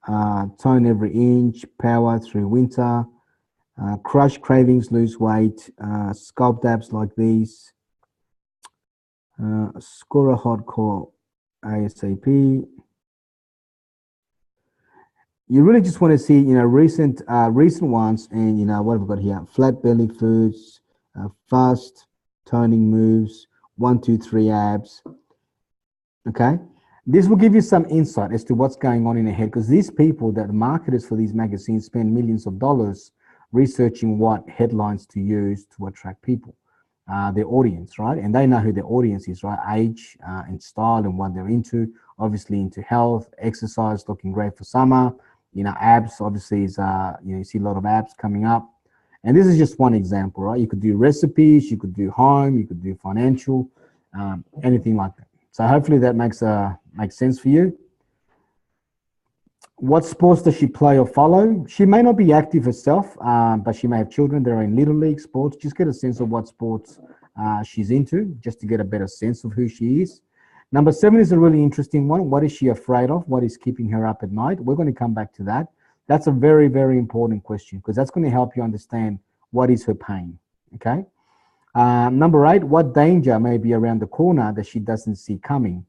Tone Every Inch, Power Through Winter, Crush Cravings, Lose Weight, Sculpt Abs Like These, Score a Hardcore ASAP. You really just want to see, recent ones, and what have we got here? Flat Belly Foods, Fast Toning Moves, 1, 2, 3 Abs. Okay, this will give you some insight as to what's going on in their head, because these people, that the marketers for these magazines, spend millions of dollars researching what headlines to use to attract people, their audience, right? And they know who their audience is, right? Age and style and what they're into. Obviously into health, exercise, looking great for summer. Abs obviously is, you see a lot of abs coming up. And this is just one example, right? You could do recipes, you could do home, you could do financial, anything like that. So hopefully that makes sense for you. What sports does she play or follow? She may not be active herself, but she may have children that are in little league sports. Just get a sense of what sports she's into, just to get a better sense of who she is. Number 7 is a really interesting one. What is she afraid of? What is keeping her up at night? We're going to come back to that. That's a very, very important question, because that's going to help you understand what is her pain, okay? Number 8, what danger may be around the corner that she doesn't see coming?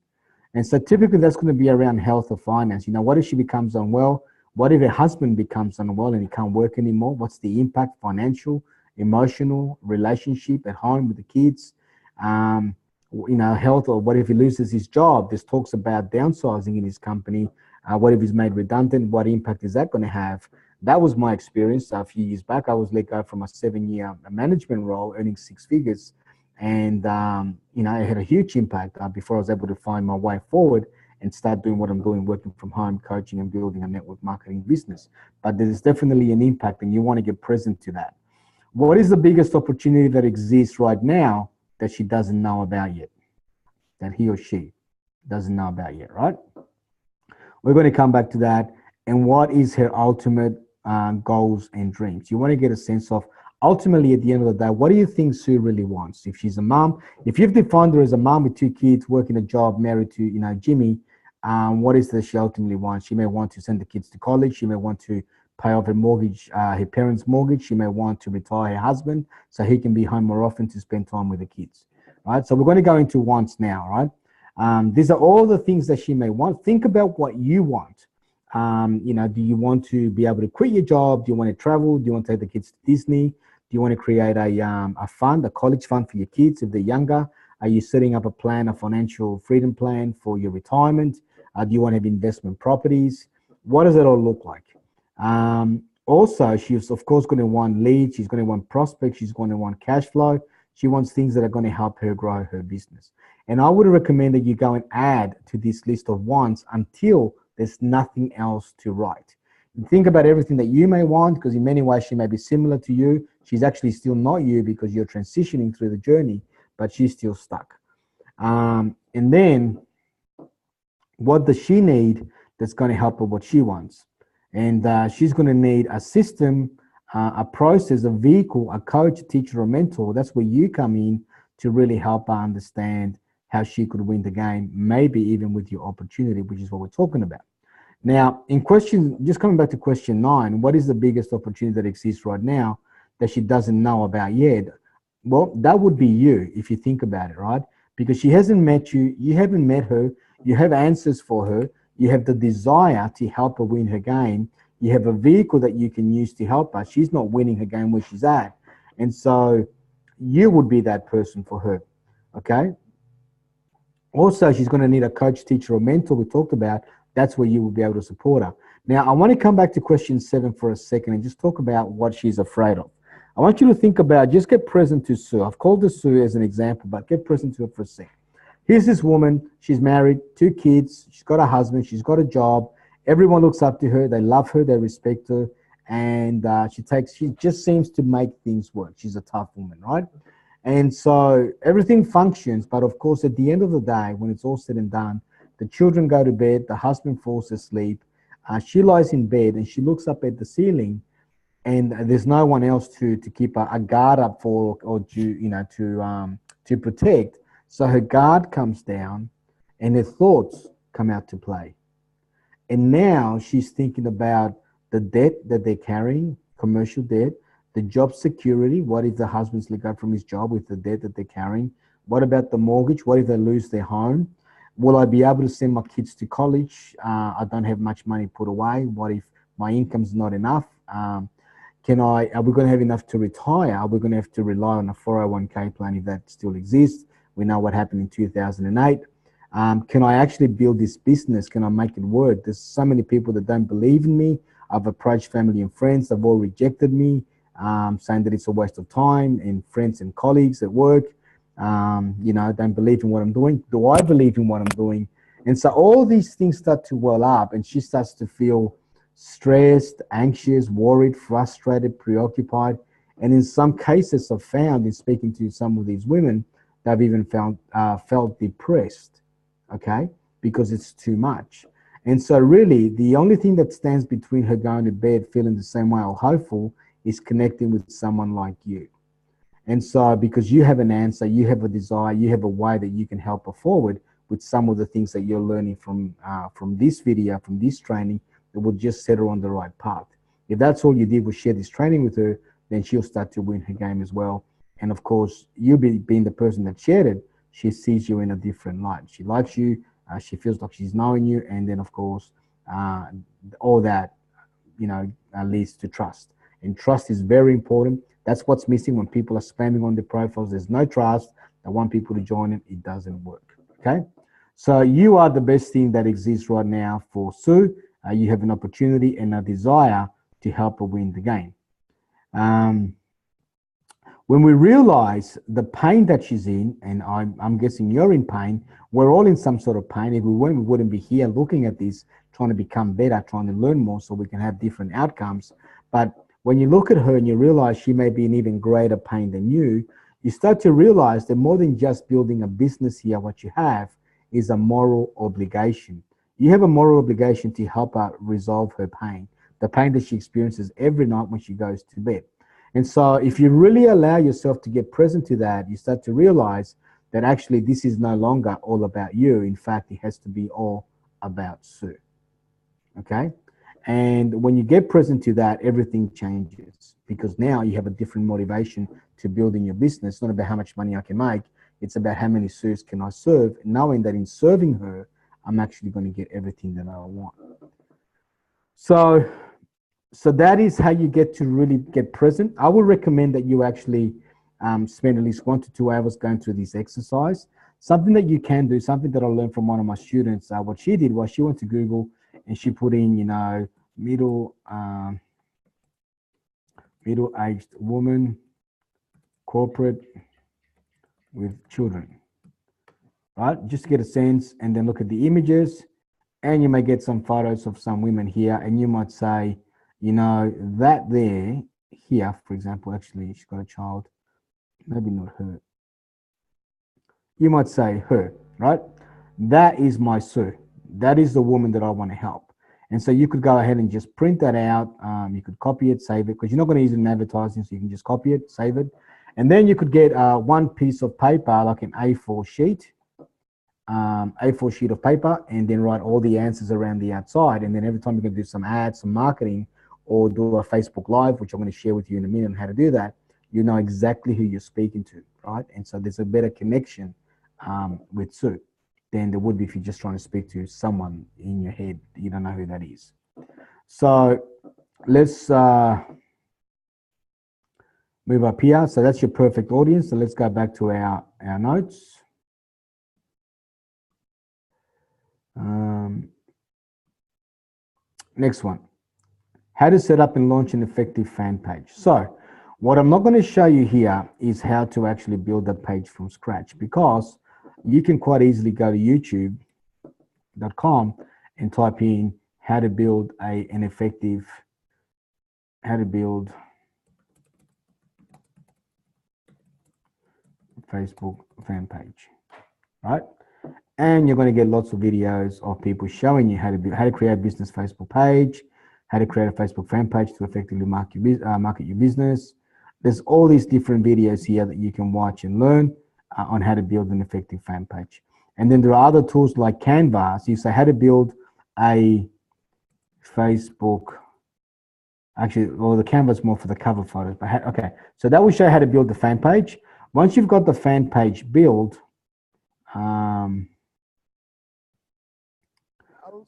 And so typically that's going to be around health or finance. What if she becomes unwell? What if her husband becomes unwell and he can't work anymore? What's the impact, financial, emotional, relationship at home with the kids? Health, or what if he loses his job? There's talks about downsizing in his company. What if he's made redundant? What impact is that going to have? That was my experience a few years back. I was let go from a 7-year management role, earning 6 figures. And, it had a huge impact before I was able to find my way forward and start doing what I'm doing, working from home, coaching and building a network marketing business. But there's definitely an impact, and you want to get present to that. What is the biggest opportunity that exists right now that she doesn't know about yet? That he or she doesn't know about yet, right? We're going to come back to that. And what is her ultimate goals and dreams? You want to get a sense of, ultimately, at the end of the day, what do you think Sue really wants? If she's a mom, if you've defined her as a mom with 2 kids, working a job, married to, Jimmy, what is that she ultimately wants. She may want to send the kids to college. She may want to pay off her mortgage, her parents' mortgage. She may want to retire her husband so he can be home more often to spend time with the kids, right? So we're going to go into wants now, right? These are all the things that she may want. Think about what you want. You know, do you want to be able to quit your job? Do you want to travel? Do you want to take the kids to Disney? Do you want to create a fund, a college fund for your kids if they're younger? Are you setting up a plan, a financial freedom plan for your retirement? Do you want to have investment properties? What does it all look like? Also, she's of course going to want leads. She's going to want prospects. She's going to want cash flow. She wants things that are going to help her grow her business. And I would recommend that you go and add to this list of wants until there's nothing else to write. And think about everything that you may want, because in many ways she may be similar to you. She's actually still not you because you're transitioning through the journey, but she's still stuck. And then what does she need that's going to help her what she wants? And she's going to need a system, a process, a vehicle, a coach, a teacher, or mentor. That's where you come in to really help her understand how she could win the game, maybe even with your opportunity, which is what we're talking about. Now, in question, just coming back to question 9, what is the biggest opportunity that exists right now that she doesn't know about yet? Well, that would be you, if you think about it, right? Because she hasn't met you, you haven't met her, you have answers for her, you have the desire to help her win her game, you have a vehicle that you can use to help her. She's not winning her game where she's at. And so you would be that person for her, okay? Also, she's going to need a coach, teacher, or mentor we talked about. That's where you will be able to support her. Now, I want to come back to question 7 for a second and just talk about what she's afraid of. I want you to think about, just get present to Sue. I've called her Sue as an example, but get present to her for a second. Here's this woman. She's married, 2 kids. She's got a husband. She's got a job. Everyone looks up to her. They love her. They respect her. And she just seems to make things work. She's a tough woman, right? And so everything functions. But of course, at the end of the day, when it's all said and done, the children go to bed. The husband falls asleep. She lies in bed and she looks up at the ceiling. And there's no one else to keep a guard up for or to protect. So her guard comes down and her thoughts come out to play. And now she's thinking about the debt that they're carrying, commercial debt, the job security. What if the husband's let go from his job with the debt that they're carrying? What about the mortgage? What if they lose their home? Will I be able to send my kids to college? I don't have much money put away. What if my income's not enough? Are we going to have enough to retire? Are we going to have to rely on a 401k plan if that still exists? We know what happened in 2008. Can I actually build this business? Can I make it work? There's so many people that don't believe in me. I've approached family and friends. They've all rejected me, saying that it's a waste of time, and friends and colleagues at work, don't believe in what I'm doing. Do I believe in what I'm doing? And so all these things start to well up, and she starts to feel stressed, anxious, worried, frustrated, preoccupied. And in some cases, I've found in speaking to some of these women, they've even felt depressed, okay, because it's too much. And so really, the only thing that stands between her going to bed feeling the same way or hopeful is connecting with someone like you. And so because you have an answer, you have a desire, you have a way that you can help her forward with some of the things that you're learning from this video, from this training, that will just set her on the right path. If that's all you did was share this training with her, then she'll start to win her game as well. And of course, you being the person that shared it, she sees you in a different light. She likes you. She feels like she's knowing you. And then, of course, all that, leads to trust. And trust is very important. That's what's missing when people are spamming on their profiles. There's no trust. They want people to join it. It doesn't work. Okay? So you are the best thing that exists right now for Sue. You have an opportunity and a desire to help her win the game. When we realize the pain that she's in, and I'm guessing you're in pain, we're all in some sort of pain. If we weren't, we wouldn't be here looking at this, trying to become better, trying to learn more so we can have different outcomes. But when you look at her and you realize she may be in even greater pain than you, you start to realize that more than just building a business here, what you have is a moral obligation. You have a moral obligation to help her resolve her pain, the pain that she experiences every night when she goes to bed. And so if you really allow yourself to get present to that, you start to realize that actually this is no longer all about you. In fact, it has to be all about Sue. Okay. And when you get present to that, everything changes because now you have a different motivation to building your business. It's not about how much money I can make. It's about how many Sues can I serve, knowing that in serving her, I'm actually going to get everything that I want. So, so that is how you get to really get present. I would recommend that you actually spend at least 1 to 2 hours going through this exercise. Something that you can do, something that I learned from one of my students, what she did was she went to Google and she put in, you know, middle-aged woman, corporate with children, right? Just get a sense and then look at the images, and you may get some photos of some women here, and you might say, you know, that there, here, for example, actually, she's got a child, maybe not her. You might say her, right? That is my Sue. That is the woman that I want to help. And so you could go ahead and just print that out. You could copy it, save it, because you're not going to use it in advertising, so you can just copy it, save it. And then you could get one piece of paper, like an A4 sheet, A4 sheet of paper, and then write all the answers around the outside. And then every time you're going to do some ads, some marketing, or do a Facebook Live, which I'm going to share with you in a minute on how to do that, you know exactly who you're speaking to, right? And so there's a better connection with Sue than there would be if you're just trying to speak to someone in your head. You don't know who that is. So let's move up here. So that's your perfect audience. So let's go back to our notes. Next one, how to set up and launch an effective fan page. So what I'm not going to show you here is how to actually build that page from scratch, because you can quite easily go to youtube.com and type in how to build an effective, how to build Facebook fan page, right? And you're going to get lots of videos of people showing you how to create a business Facebook page, how to create a Facebook fan page to effectively market your business. There's all these different videos here that you can watch and learn on how to build an effective fan page. And then there are other tools like Canva. So you say how to build a Facebook, actually, well, the Canva is more for the cover photos, but okay. So that will show you how to build the fan page. Once you've got the fan page built,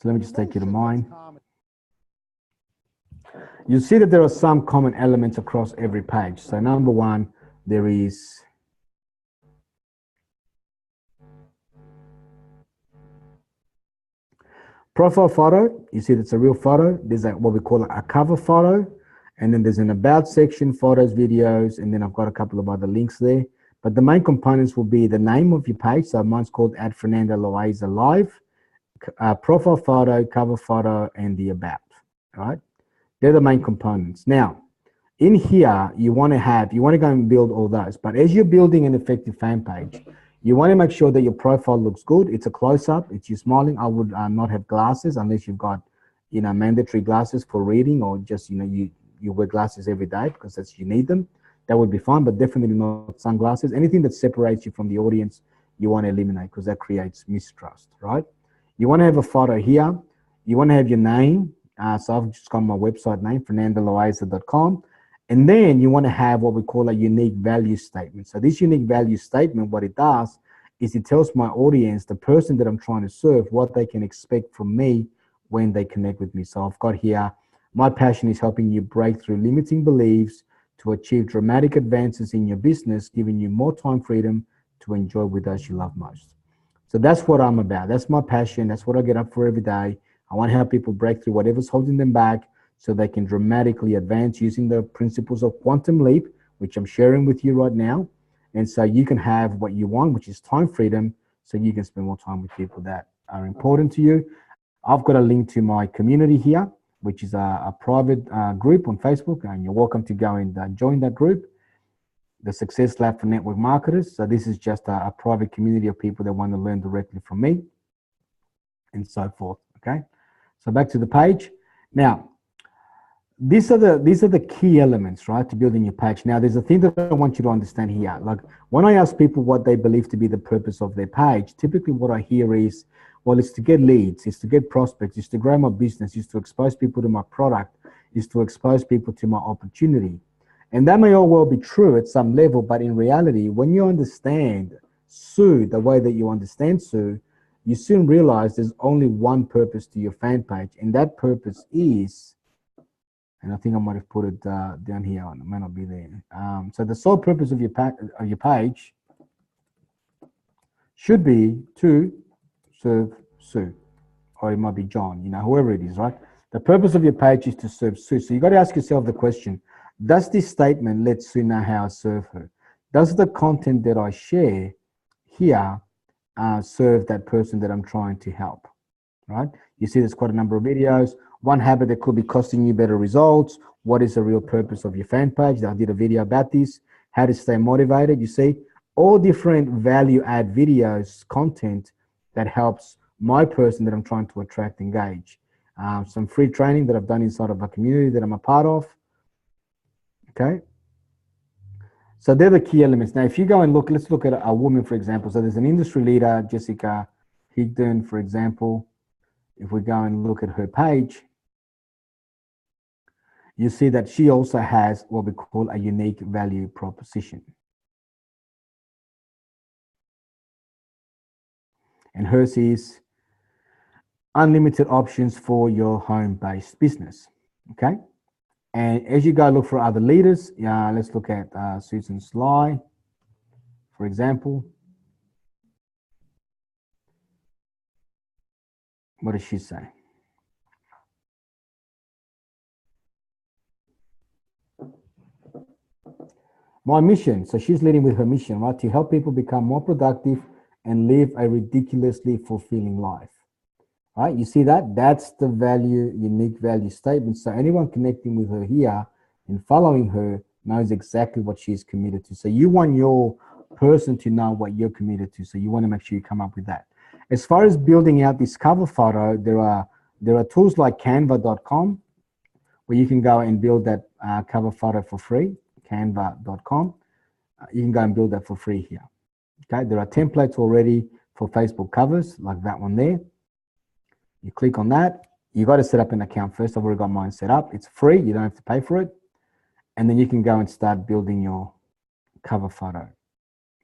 so let me just take you to mine. You'll see that there are some common elements across every page. So number one, there is profile photo. You see that's a real photo. There's what we call a cover photo. And then there's an about section, photos, videos, and then I've got a couple of other links there. But the main components will be the name of your page. So mine's called @Fernando Live, profile photo, cover photo, and the about, right? They're the main components. Now, in here, you want to go and build all those. But as you're building an effective fan page, you want to make sure that your profile looks good. It's a close-up. It's you smiling. I would not have glasses unless you've got, you know, mandatory glasses for reading, or just, you know, you wear glasses every day because you need them. That would be fine, but definitely not sunglasses. Anything that separates you from the audience, you want to eliminate, because that creates mistrust, right? You want to have a photo here. You want to have your name. So I've just got my website name, fernandoloaiza.com. And then you want to have what we call a unique value statement. So this unique value statement, what it does is it tells my audience, the person that I'm trying to serve, what they can expect from me when they connect with me. So I've got here, my passion is helping you break through limiting beliefs to achieve dramatic advances in your business, giving you more time freedom to enjoy with those you love most. So that's what I'm about. That's my passion. That's what I get up for every day. I want to help people break through whatever's holding them back so they can dramatically advance using the principles of Quantum Leap, which I'm sharing with you right now. And so you can have what you want, which is time freedom, so you can spend more time with people that are important to you. I've got a link to my community here, which is a private group on Facebook, and you're welcome to go and join that group, the Success Lab for Network Marketers. So this is just a private community of people that want to learn directly from me and so forth, okay? So back to the page. Now, these are the key elements, right, to building your page. Now, there's a thing that I want you to understand here. Like when I ask people what they believe to be the purpose of their page, typically what I hear is, Well, it's to get leads, it's to get prospects, it's to grow my business, it's to expose people to my product, it's to expose people to my opportunity. And that may all well be true at some level, but in reality, when you understand Sue the way that you understand Sue, you soon realize there's only one purpose to your fan page, and that purpose is, and I think I might have put it down here, it might not be there. So the sole purpose of your page should be to serve Sue, or it might be John, whoever it is, right? The purpose of your page is to serve Sue. So you got to ask yourself the question, does this statement let Sue know how I serve her? Does the content that I share here serve that person that I'm trying to help, right? You see there's quite a number of videos. One habit that could be costing you better results. What is the real purpose of your fan page? I did a video about this. How to stay motivated. You see, all different value add videos, content that helps my person that I'm trying to attract, engage. Some free training that I've done inside of a community that I'm a part of. Okay. So they're the key elements. Now, if you go and look, let's look at a woman, for example. So there's an industry leader, Jessica Higdon, for example. If we go and look at her page, you see that she also has what we call a unique value proposition. And hers is unlimited options for your home-based business, okay? And as you go look for other leaders, let's look at Susan Sly, for example. What does she say? My mission, so she's leading with her mission, right? To help people become more productive and live a ridiculously fulfilling life, right? You see that? That's the value, unique value statement. So anyone connecting with her here and following her knows exactly what she's committed to. So you want your person to know what you're committed to. So you want to make sure you come up with that. As far as building out this cover photo, there are tools like canva.com where you can go and build that cover photo for free, canva.com. You can go and build that for free here. Okay, there are templates already for Facebook covers, like that one there. You click on that. You got to set up an account first. I've already got mine set up. It's free. You don't have to pay for it. And then you can go and start building your cover photo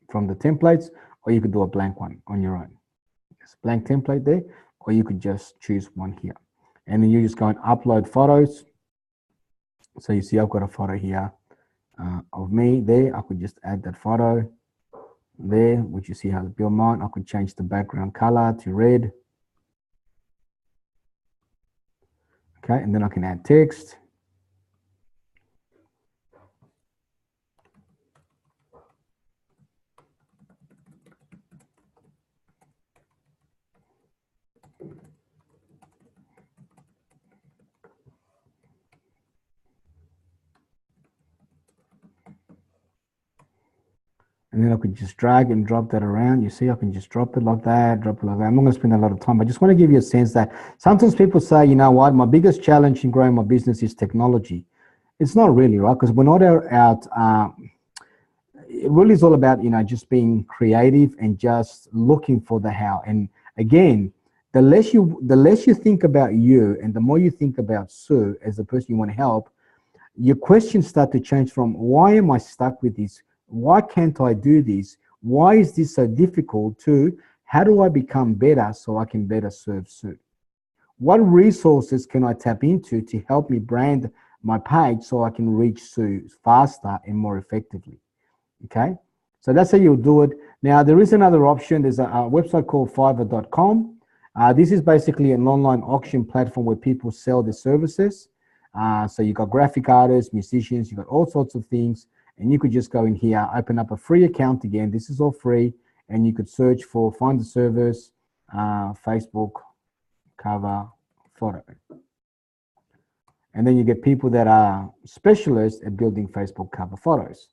from the templates, or you could do a blank one on your own. There's a blank template there, or you could just choose one here. And then you just go and upload photos. So you see I've got a photo here of me there. I could just add that photo there, which you see how to build mine. I could change the background color to red. Okay, and then I can add text. And then I could just drag and drop that around. You see, I can just drop it like that, drop it like that. I'm not going to spend a lot of time. I just want to give you a sense that sometimes people say, you know what, my biggest challenge in growing my business is technology. It's not really, right? Because we're not out, it really is all about, just being creative and just looking for the how. And again, the less you think about you and the more you think about Sue as the person you want to help, your questions start to change from why am I stuck with this? Why can't I do this? Why is this so difficult? To how do I become better so I can better serve Sue? What resources can I tap into to help me brand my page so I can reach Sue faster and more effectively? Okay, so that's how you'll do it. Now, there is another option. There's a website called Fiverr.com. This is basically an online auction platform where people sell their services. So you got graphic artists, musicians, you got all sorts of things. And you could just go in here, open up a free account again. This is all free. And you could search for find the service, Facebook cover photo. And then you get people that are specialists at building Facebook cover photos.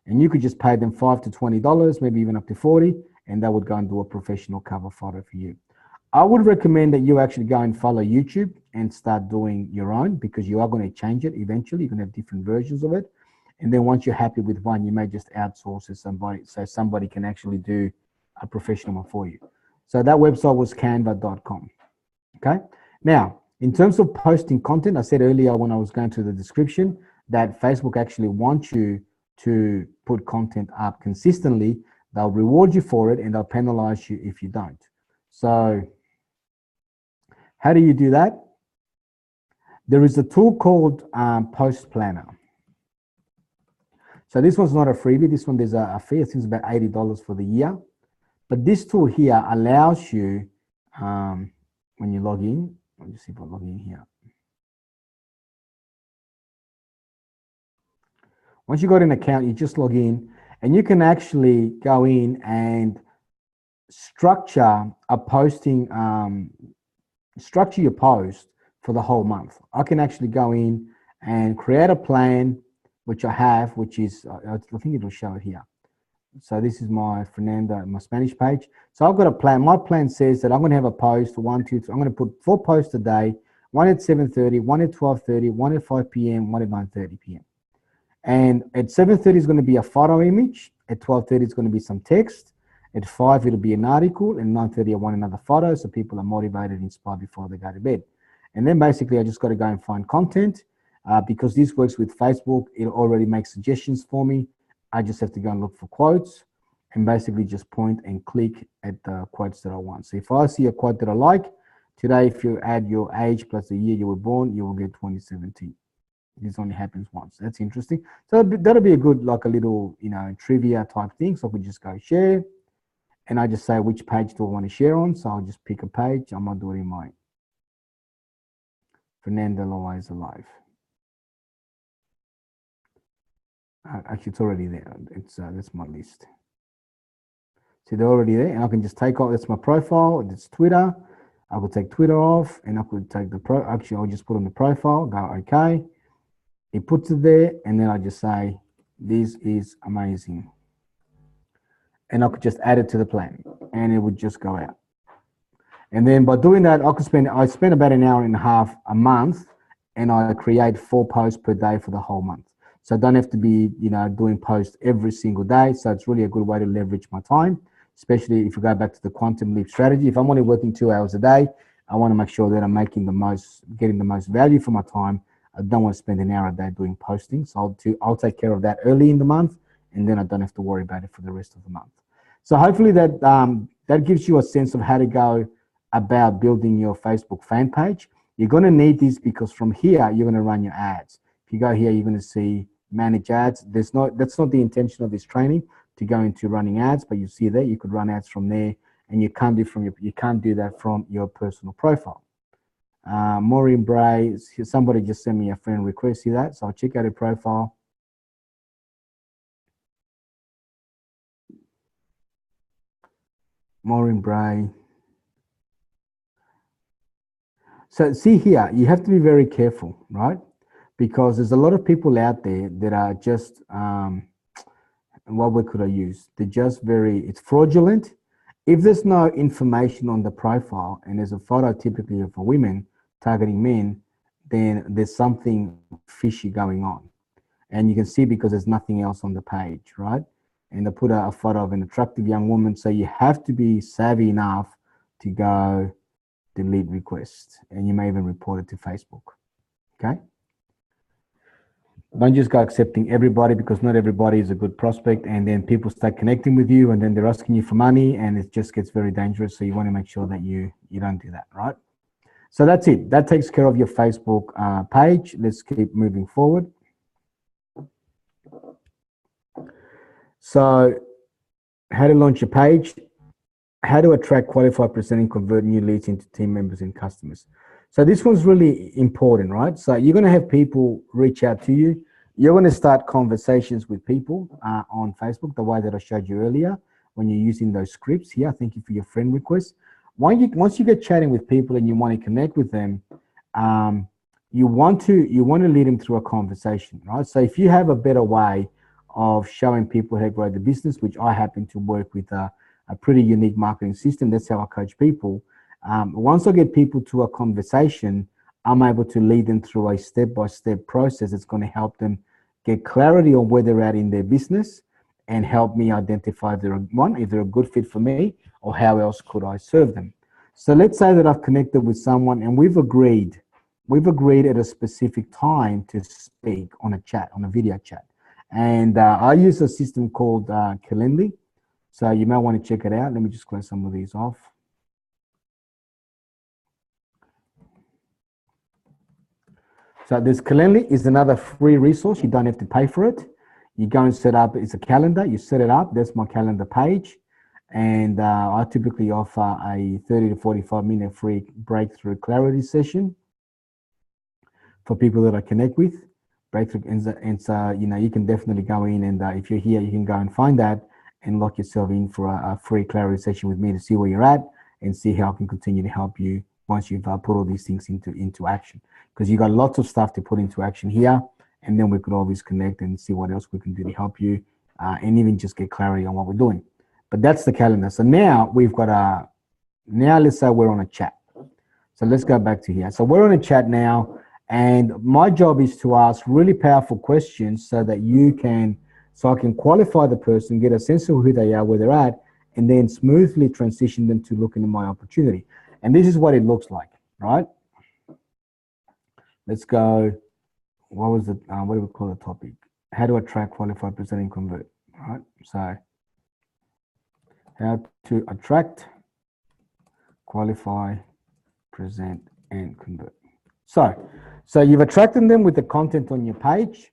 And you could just pay them $5 to $20, maybe even up to $40, and that would go and do a professional cover photo for you. I would recommend that you actually go and follow YouTube and start doing your own, because you are going to change it eventually. You're going to have different versions of it. And then once you're happy with one, you may just outsource to somebody so somebody can actually do a professional one for you. So that website was canva.com. Okay. Now, in terms of posting content, I said earlier when I was going through the description that Facebook actually wants you to put content up consistently. They'll reward you for it and they'll penalize you if you don't. So how do you do that? There is a tool called Post Planner. So this one's not a freebie. This one, there's a fee. I think it's about $80 for the year. But this tool here allows you, when you log in, let me see if I log in here. Once you got an account, you just log in and you can actually go in and structure a posting, structure your post for the whole month. I can actually go in and create a plan, which I have, which is, I think it will show it here. So this is my Fernando, my Spanish page. So I've got a plan. My plan says that I'm going to have a post, 1, 2, 3. I'm going to put 4 posts a day, one at 7:30, one at 12:30, one at 5 p.m., one at 9:30 p.m. And at 7:30 is going to be a photo image. At 12:30 is going to be some text. At 5, it'll be an article. And 9:30, I want another photo so people are motivated, inspired before they go to bed. And then basically, I just got to go and find content. Because this works with Facebook, it already makes suggestions for me. I just have to go and look for quotes and basically just point and click at the quotes that I want. So if I see a quote that I like, today, if you add your age plus the year you were born, you will get 2017. This only happens once. That's interesting. So that'll be a good, like a little, trivia type thing. So we just go share and I just say which page do I want to share on. So I'll just pick a page. I'm going to do it in my Fernando Loaiza Live. Actually, it's already there. It's that's my list. See, they're already there, and I can just take off. That's my profile. It's Twitter. I could take Twitter off, and I could take the pro. Actually, I'll just put on the profile. Go OK. It puts it there, and then I just say, "This is amazing," and I could just add it to the plan, and it would just go out. And then by doing that, I spend about an hour and a half a month, and I create 4 posts per day for the whole month. So I don't have to be, doing posts every single day. So it's really a good way to leverage my time, especially if you go back to the quantum leap strategy. If I'm only working 2 hours a day, I want to make sure that I'm getting the most value for my time. I don't want to spend an hour a day doing posting. So I'll take care of that early in the month, and then I don't have to worry about it for the rest of the month. So hopefully that gives you a sense of how to go about building your Facebook fan page. You're going to need this because from here, you're going to run your ads. If you go here, you're going to see manage ads. That's not the intention of this training to go into running ads, but you see there, you could run ads from there, and you can't do that from your personal profile. Maureen Bray, somebody just sent me a friend request. See that? So I'll check out her profile. Maureen Bray. So see here, you have to be very careful, right? Because there's a lot of people out there that are just, what word could I use? They're just it's fraudulent. If there's no information on the profile and there's a photo typically of a women targeting men, then there's something fishy going on. And you can see because there's nothing else on the page, right? And they put a photo of an attractive young woman. So you have to be savvy enough to go delete requests, and you may even report it to Facebook, okay? Don't just go accepting everybody because not everybody is a good prospect, and then people start connecting with you and then they're asking you for money and it just gets very dangerous. So you want to make sure that you don't do that, right? So that's it. That takes care of your Facebook page. Let's keep moving forward. So how to launch your page, how to attract, qualify, present, and convert new leads into team members and customers. So this one's really important, right? So you're going to have people reach out to you. You're going to start conversations with people on Facebook, the way that I showed you earlier when you're using those scripts here. Thank you for your friend request. Once you get chatting with people and you want to connect with them, you want to lead them through a conversation, right? So if you have a better way of showing people how to grow the business, which I happen to work with a pretty unique marketing system, that's how I coach people. Once I get people to a conversation, I'm able to lead them through a step-by-step process that's going to help them get clarity on where they're at in their business and help me identify if they're a good fit for me, or how else could I serve them. So let's say that I've connected with someone and we've agreed at a specific time to speak on a chat, on a video chat. And I use a system called Calendly. So you might want to check it out. Let me just close some of these off. So this Calendly is another free resource. You don't have to pay for it. You go and set up, it's a calendar, you set it up. That's my calendar page. And I typically offer a 30 to 45 minute free breakthrough clarity session for people that I connect with. Breakthrough, and so, you know, you can definitely go in, and if you're here, you can go and find that and lock yourself in for a free clarity session with me to see where you're at and see how I can continue to help you once you've put all these things into action. Because you got lots of stuff to put into action here, and then we could always connect and see what else we can do to help you, and even just get clarity on what we're doing. But that's the calendar. So now we've got now let's say we're on a chat. So let's go back to here. So we're on a chat now, and my job is to ask really powerful questions so that so I can qualify the person, get a sense of who they are, where they're at, and then smoothly transition them to looking at my opportunity. And this is what it looks like, right? Let's go. What was the, what do we call the topic? How to attract, qualify, present, and convert, right? So how to attract, qualify, present, and convert. So you've attracted them with the content on your page.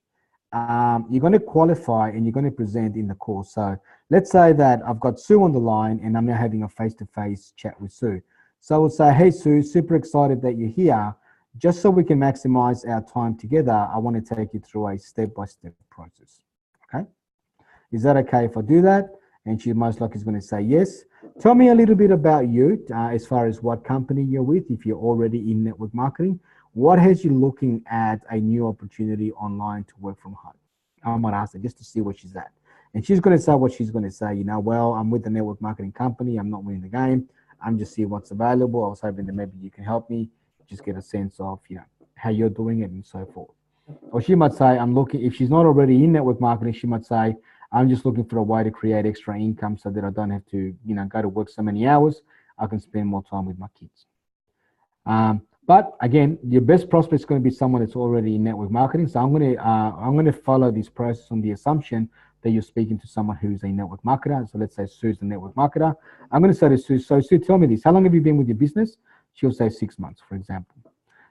You're going to qualify and you're going to present in the course. So let's say that I've got Sue on the line and I'm now having a face-to-face chat with Sue. So I will say, hey, Sue, super excited that you're here. Just so we can maximize our time together, I want to take you through a step-by-step process. Okay? Is that okay if I do that? And she most likely is going to say yes. Tell me a little bit about you, as far as what company you're with, if you're already in network marketing. What has you looking at a new opportunity online to work from home? I might ask her just to see where she's at. And she's going to say what she's going to say. You know, well, I'm with the network marketing company. I'm not winning the game. I'm just seeing what's available. I was hoping that maybe you can help me just get a sense of, you know, how you're doing it and so forth. Or she might say, I'm looking, if she's not already in network marketing, she might say, I'm just looking for a way to create extra income so that I don't have to, you know, go to work so many hours. I can spend more time with my kids. But again, your best prospect is going to be someone that's already in network marketing. So I'm going to follow this process on the assumption that you're speaking to someone who's a network marketer. So let's say Sue's the network marketer. I'm going to say to Sue, so Sue, tell me this, how long have you been with your business? She'll say 6 months, for example.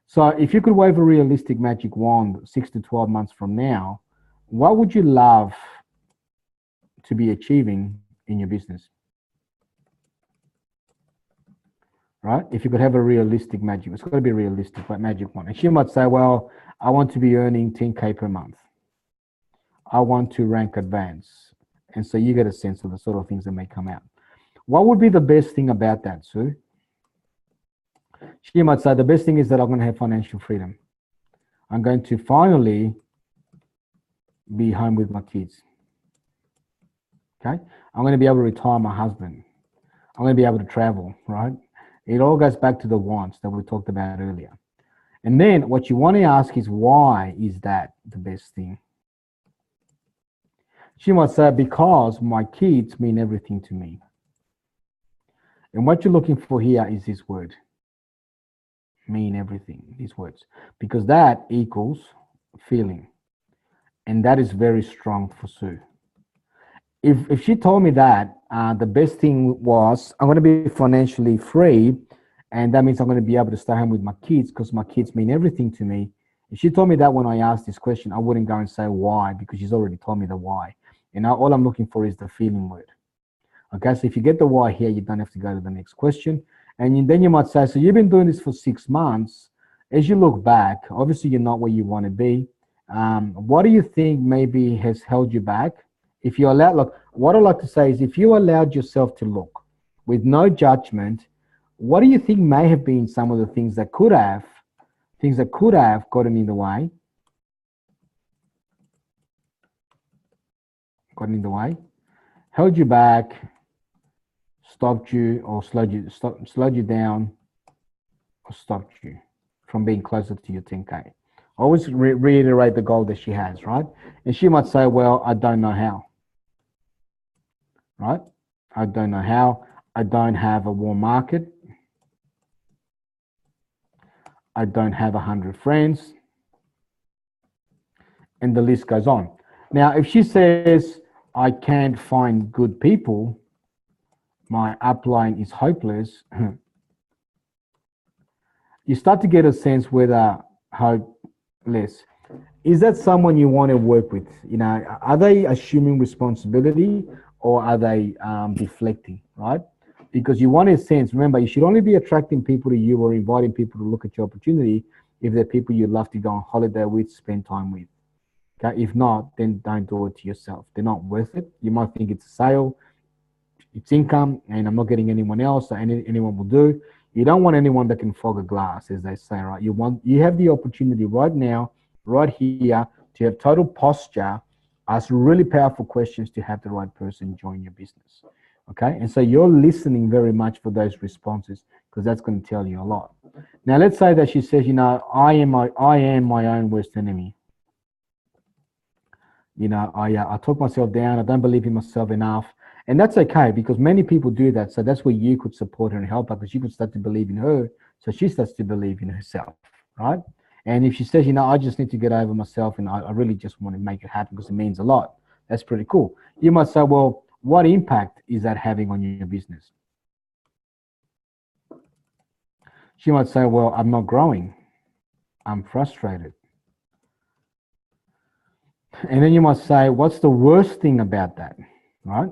So if you could wave a realistic magic wand 6 to 12 months from now, what would you love to be achieving in your business? Right? If you could have a realistic magic, it's got to be realistic, but magic one. And she might say, well, I want to be earning 10K per month. I want to rank advance. And so you get a sense of the sort of things that may come out. What would be the best thing about that, Sue? She might say, the best thing is that I'm going to have financial freedom. I'm going to finally be home with my kids. Okay? I'm going to be able to retire my husband. I'm going to be able to travel, right? It all goes back to the wants that we talked about earlier. And then what you want to ask is, why is that the best thing? She might say, because my kids mean everything to me. And what you're looking for here is this word, mean everything, these words, because that equals feeling. And that is very strong for Sue. If she told me that the best thing was, I'm going to be financially free, and that means I'm going to be able to stay home with my kids because my kids mean everything to me. If she told me that when I asked this question, I wouldn't go and say why, because she's already told me the why. And now all I'm looking for is the feeling word. Okay, so if you get the why here, you don't have to go to the next question. And then you might say, so you've been doing this for 6 months. As you look back, obviously you're not where you want to be. What do you think maybe has held you back? If you allow, look, what I like to say is, if you allowed yourself to look with no judgment, what do you think may have been some of the things that could have gotten in the way? Held you back, stopped you, or slowed you down, or stopped you from being closer to your 10K. Always reiterate the goal that she has, right? And she might say, well, I don't know how. right? I don't know how. I don't have a warm market. I don't have 100 friends. And the list goes on. Now, if she says, I can't find good people, my upline is hopeless, you start to get a sense whether hopeless. Is that someone you want to work with? You know, are they assuming responsibility or are they deflecting, right? Because you want to sense, remember, you should only be attracting people to you or inviting people to look at your opportunity if they're people you'd love to go on holiday with, spend time with. Okay, if not, then don't do it to yourself. They're not worth it. You might think it's a sale, it's income, and I'm not getting anyone else, or anyone will do. You don't want anyone that can fog a glass, as they say, right? You have the opportunity right now, right here, to have total posture, ask really powerful questions to have the right person join your business. Okay, and so you're listening very much for those responses because that's going to tell you a lot. Now, let's say that she says, you know, I am my own worst enemy. You know, I talk myself down. I don't believe in myself enough. And that's okay because many people do that. So that's where you could support her and help her because you could start to believe in her. So she starts to believe in herself, right? And if she says, you know, I just need to get over myself and I really just want to make it happen because it means a lot, that's pretty cool. You might say, well, what impact is that having on your business? She might say, well, I'm not growing. I'm frustrated. And then you might say, what's the worst thing about that, right?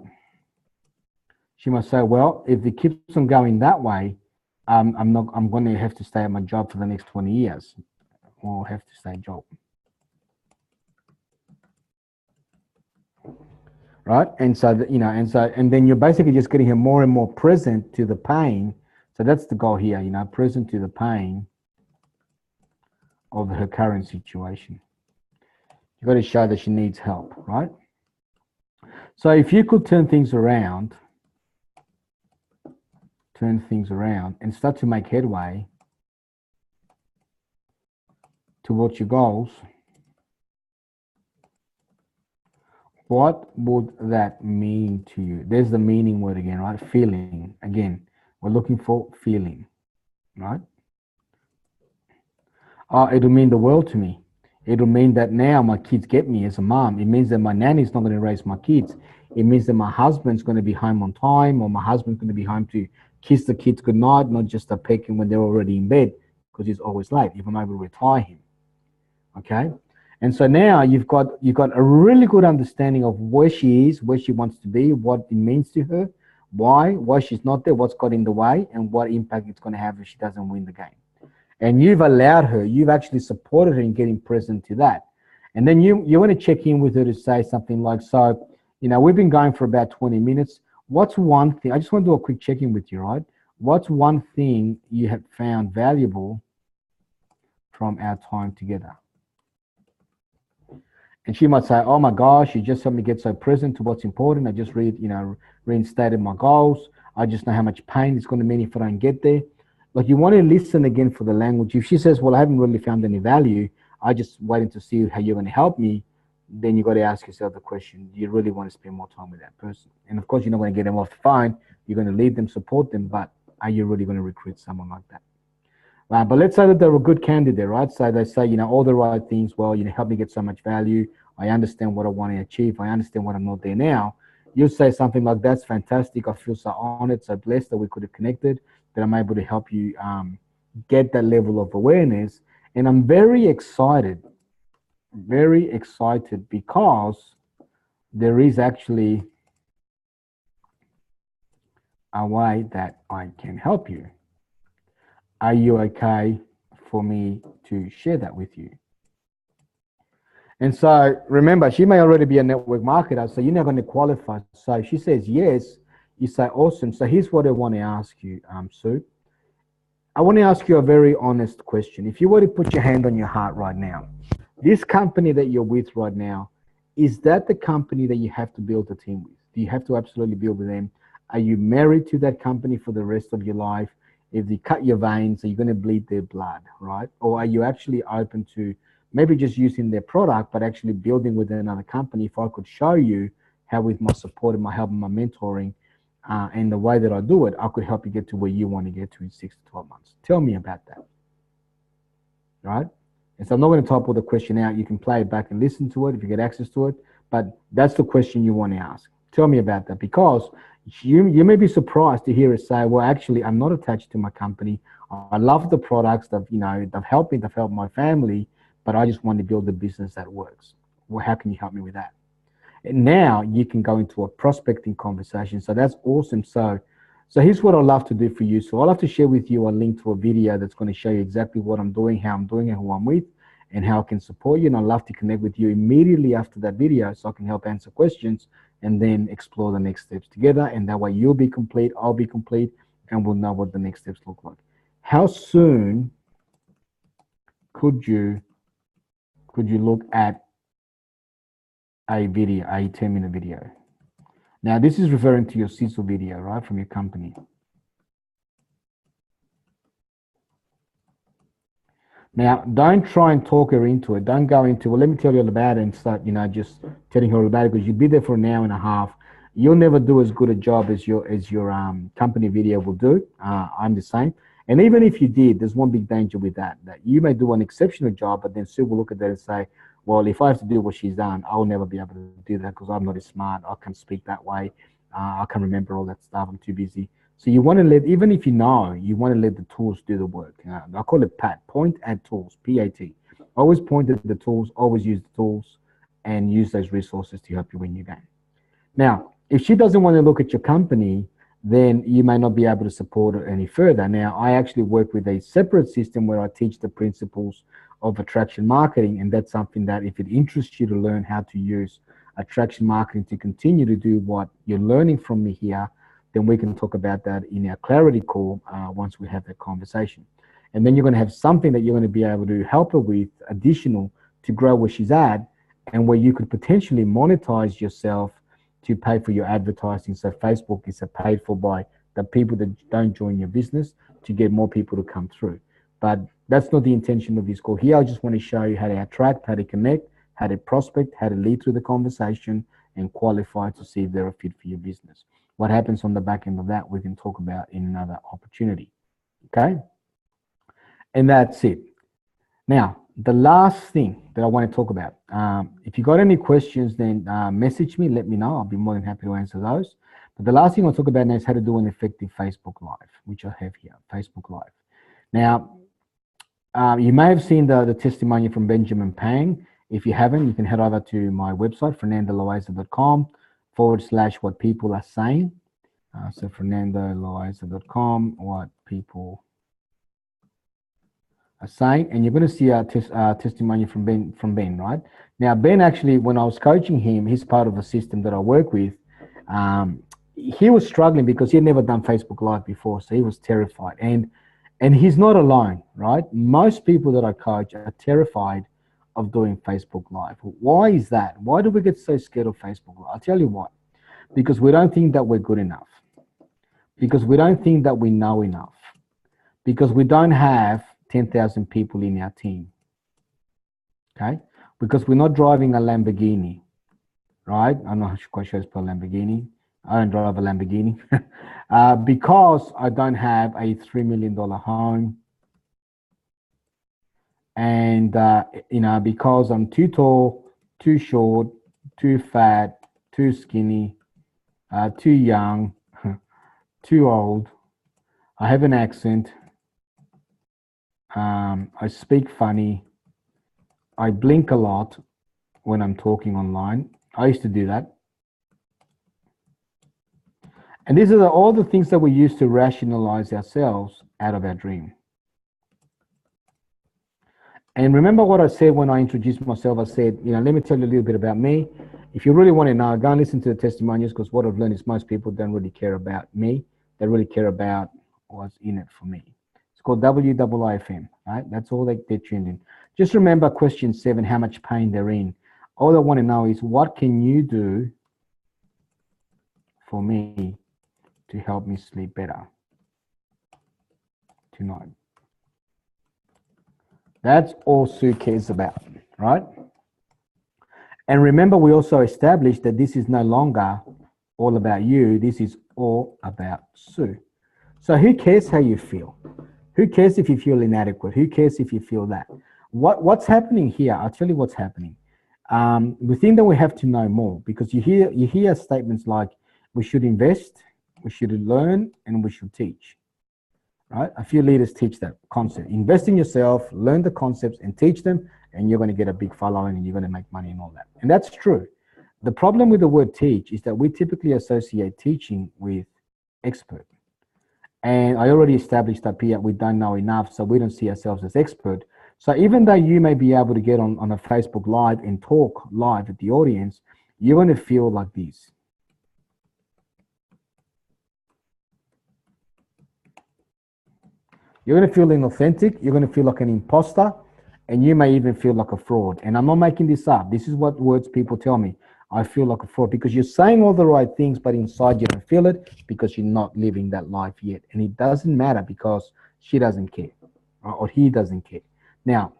She might say, well, if it keeps on going that way, I'm going to have to stay at my job for the next 20 years or have to stay at job. Right. And so, you know, and then you're basically just getting her more and more present to the pain. So that's the goal here, you know, present to the pain of her current situation. You've got to show that she needs help, right? So if you could turn things around and start to make headway towards your goals, what would that mean to you? There's the meaning word again, right? Feeling. Again, we're looking for feeling, right? It'll mean the world to me. It'll mean that now my kids get me as a mom. It means that my nanny's not going to raise my kids. It means that my husband's going to be home on time, or my husband's going to be home to kiss the kids goodnight, not just a pecking when they're already in bed because he's always late. If I'm able to retire him, okay. And so now you've got a really good understanding of where she is, where she wants to be, what it means to her, why she's not there, what's got in the way, and what impact it's going to have if she doesn't win the game. And you've allowed her, you've actually supported her in getting present to that. And then you want to check in with her to say something like, so, you know, we've been going for about 20 minutes. What's one thing, I just want to do a quick check-in with you, right? What's one thing you have found valuable from our time together? And she might say, oh my gosh, you just helped me get so present to what's important. I just reinstated my goals. I just know how much pain it's going to mean if I don't get there. Like, you want to listen again for the language. If she says, well, I haven't really found any value, I just waiting to see how you're going to help me, then you got to ask yourself the question, do you really want to spend more time with that person? And of course, you're not going to get them off the phone. You're going to lead them, support them, but are you really going to recruit someone like that? But let's say that they're a good candidate, right? So they say, you know, all the right things. Well, you know, help me get so much value. I understand what I want to achieve. I understand what I'm not there now. You'll say something like, that's fantastic. I feel so honored, so blessed that we could have connected, that I'm able to help you get that level of awareness. And I'm very excited because there is actually a way that I can help you. Are you okay for me to share that with you? And so remember, she may already be a network marketer, so you're not going to qualify. So if she says yes, you say, awesome. So here's what I want to ask you, Sue. I want to ask you a very honest question. If you were to put your hand on your heart right now, this company that you're with right now, is that the company that you have to build a team with? Do you have to absolutely build with them? Are you married to that company for the rest of your life? If they cut your veins, are you going to bleed their blood, right? Or are you actually open to maybe just using their product, but actually building with another company? If I could show you how with my support and my help and my mentoring and the way that I do it, I could help you get to where you want to get to in 6 to 12 months. Tell me about that, right? And so I'm not going to type all the question out. You can play it back and listen to it if you get access to it. But that's the question you want to ask. Tell me about that, because you may be surprised to hear it say, well, actually, I'm not attached to my company. I love the products that, they've helped me, they've helped my family, but I just want to build a business that works. Well, how can you help me with that? And now you can go into a prospecting conversation. So that's awesome. So here's what I'd love to do for you. So I'll have to share with you a link to a video that's going to show you exactly what I'm doing, how I'm doing it, who I'm with, and how I can support you. And I'd love to connect with you immediately after that video so I can help answer questions and then explore the next steps together. And that way you'll be complete, I'll be complete, and we'll know what the next steps look like. How soon could you look at a video, a 10-minute video? Now, this is referring to your CISO video, right, from your company. Now, don't try and talk her into it. Don't go into, well, let me tell you all about it and start, just telling her all about it, because you'll be there for an hour and a half. You'll never do as good a job as your company video will do. I'm the same. And even if you did, there's one big danger with that you may do an exceptional job, but then Sue will look at that and say, well, if I have to do what she's done, I'll never be able to do that because I'm not as smart. I can't speak that way. I can't remember all that stuff. I'm too busy. So you want to let, even if you want to let the tools do the work. I call it PAT, point at tools, P-A-T. Always point at the tools, always use the tools, and use those resources to help you win your game. Now, if she doesn't want to look at your company, then you may not be able to support her any further. Now, I actually work with a separate system where I teach the principles of attraction marketing, and that's something that if it interests you to learn how to use attraction marketing to continue to do what you're learning from me here, then we can talk about that in our clarity call once we have that conversation. And then you're going to have something that you're going to be able to help her with additional to grow where she's at, and where you could potentially monetize yourself to pay for your advertising. So Facebook is paid for by the people that don't join your business to get more people to come through. But that's not the intention of this call here. I just want to show you how to attract, how to connect, how to prospect, how to lead through the conversation and qualify to see if they're a fit for your business. What happens on the back end of that, we can talk about in another opportunity. Okay? And that's it. Now, the last thing that I want to talk about, if you got any questions, then message me, let me know. I'll be more than happy to answer those. But the last thing I'll talk about now is how to do an effective Facebook Live, which I have here, Facebook Live. Now, you may have seen the testimony from Benjamin Pang. If you haven't, you can head over to my website, fernandoloaiza.com/what people are saying. So fernandoloaiza.com, what people are saying, and you're going to see a testimony from Ben, right? Now, Ben actually, when I was coaching him, he's part of a system that I work with. He was struggling because he had never done Facebook Live before, so he was terrified. And he's not alone, right? Most people that I coach are terrified of doing Facebook Live. Why is that? Why do we get so scared of Facebook Live? I'll tell you why. Because we don't think that we're good enough. Because we don't think that we know enough. Because we don't have 10,000 people in our team. Okay? Because we're not driving a Lamborghini, right? I'm not quite sure it's called Lamborghini. I don't drive a Lamborghini. Because I don't have a $3 million home. And, because I'm too tall, too short, too fat, too skinny, too young, too old. I have an accent. I speak funny. I blink a lot when I'm talking online. I used to do that. And these are all the things that we use to rationalize ourselves out of our dream. And remember what I said when I introduced myself. I said, let me tell you a little bit about me. If you really want to know, go and listen to the testimonials, because what I've learned is most people don't really care about me. They really care about what's in it for me. It's called WIIFM, right? That's all they're tuned in. Just remember question 7, how much pain they're in. All I want to know is, what can you do for me to help me sleep better tonight? That's all Sue cares about, right? And remember, we also established that this is no longer all about you. This is all about Sue. So who cares how you feel? Who cares if you feel inadequate? Who cares if you feel that? What's happening here? I'll tell you what's happening. We think that we have to know more, because you hear statements like we should invest, we should learn, and we should teach. Right? A few leaders teach that concept. Invest in yourself, learn the concepts, and teach them, and you're going to get a big following, and you're going to make money and all that. And that's true. The problem with the word teach is that we typically associate teaching with expert. And I already established up here, we don't know enough, so we don't see ourselves as expert. So even though you may be able to get on a Facebook Live and talk live at the audience, you're going to feel like this. You're going to feel inauthentic, you're going to feel like an imposter, and you may even feel like a fraud. And I'm not making this up. This is what words people tell me. I feel like a fraud, because you're saying all the right things, but inside you don't feel it, because you're not living that life yet. And it doesn't matter, because she doesn't care, or he doesn't care. Now,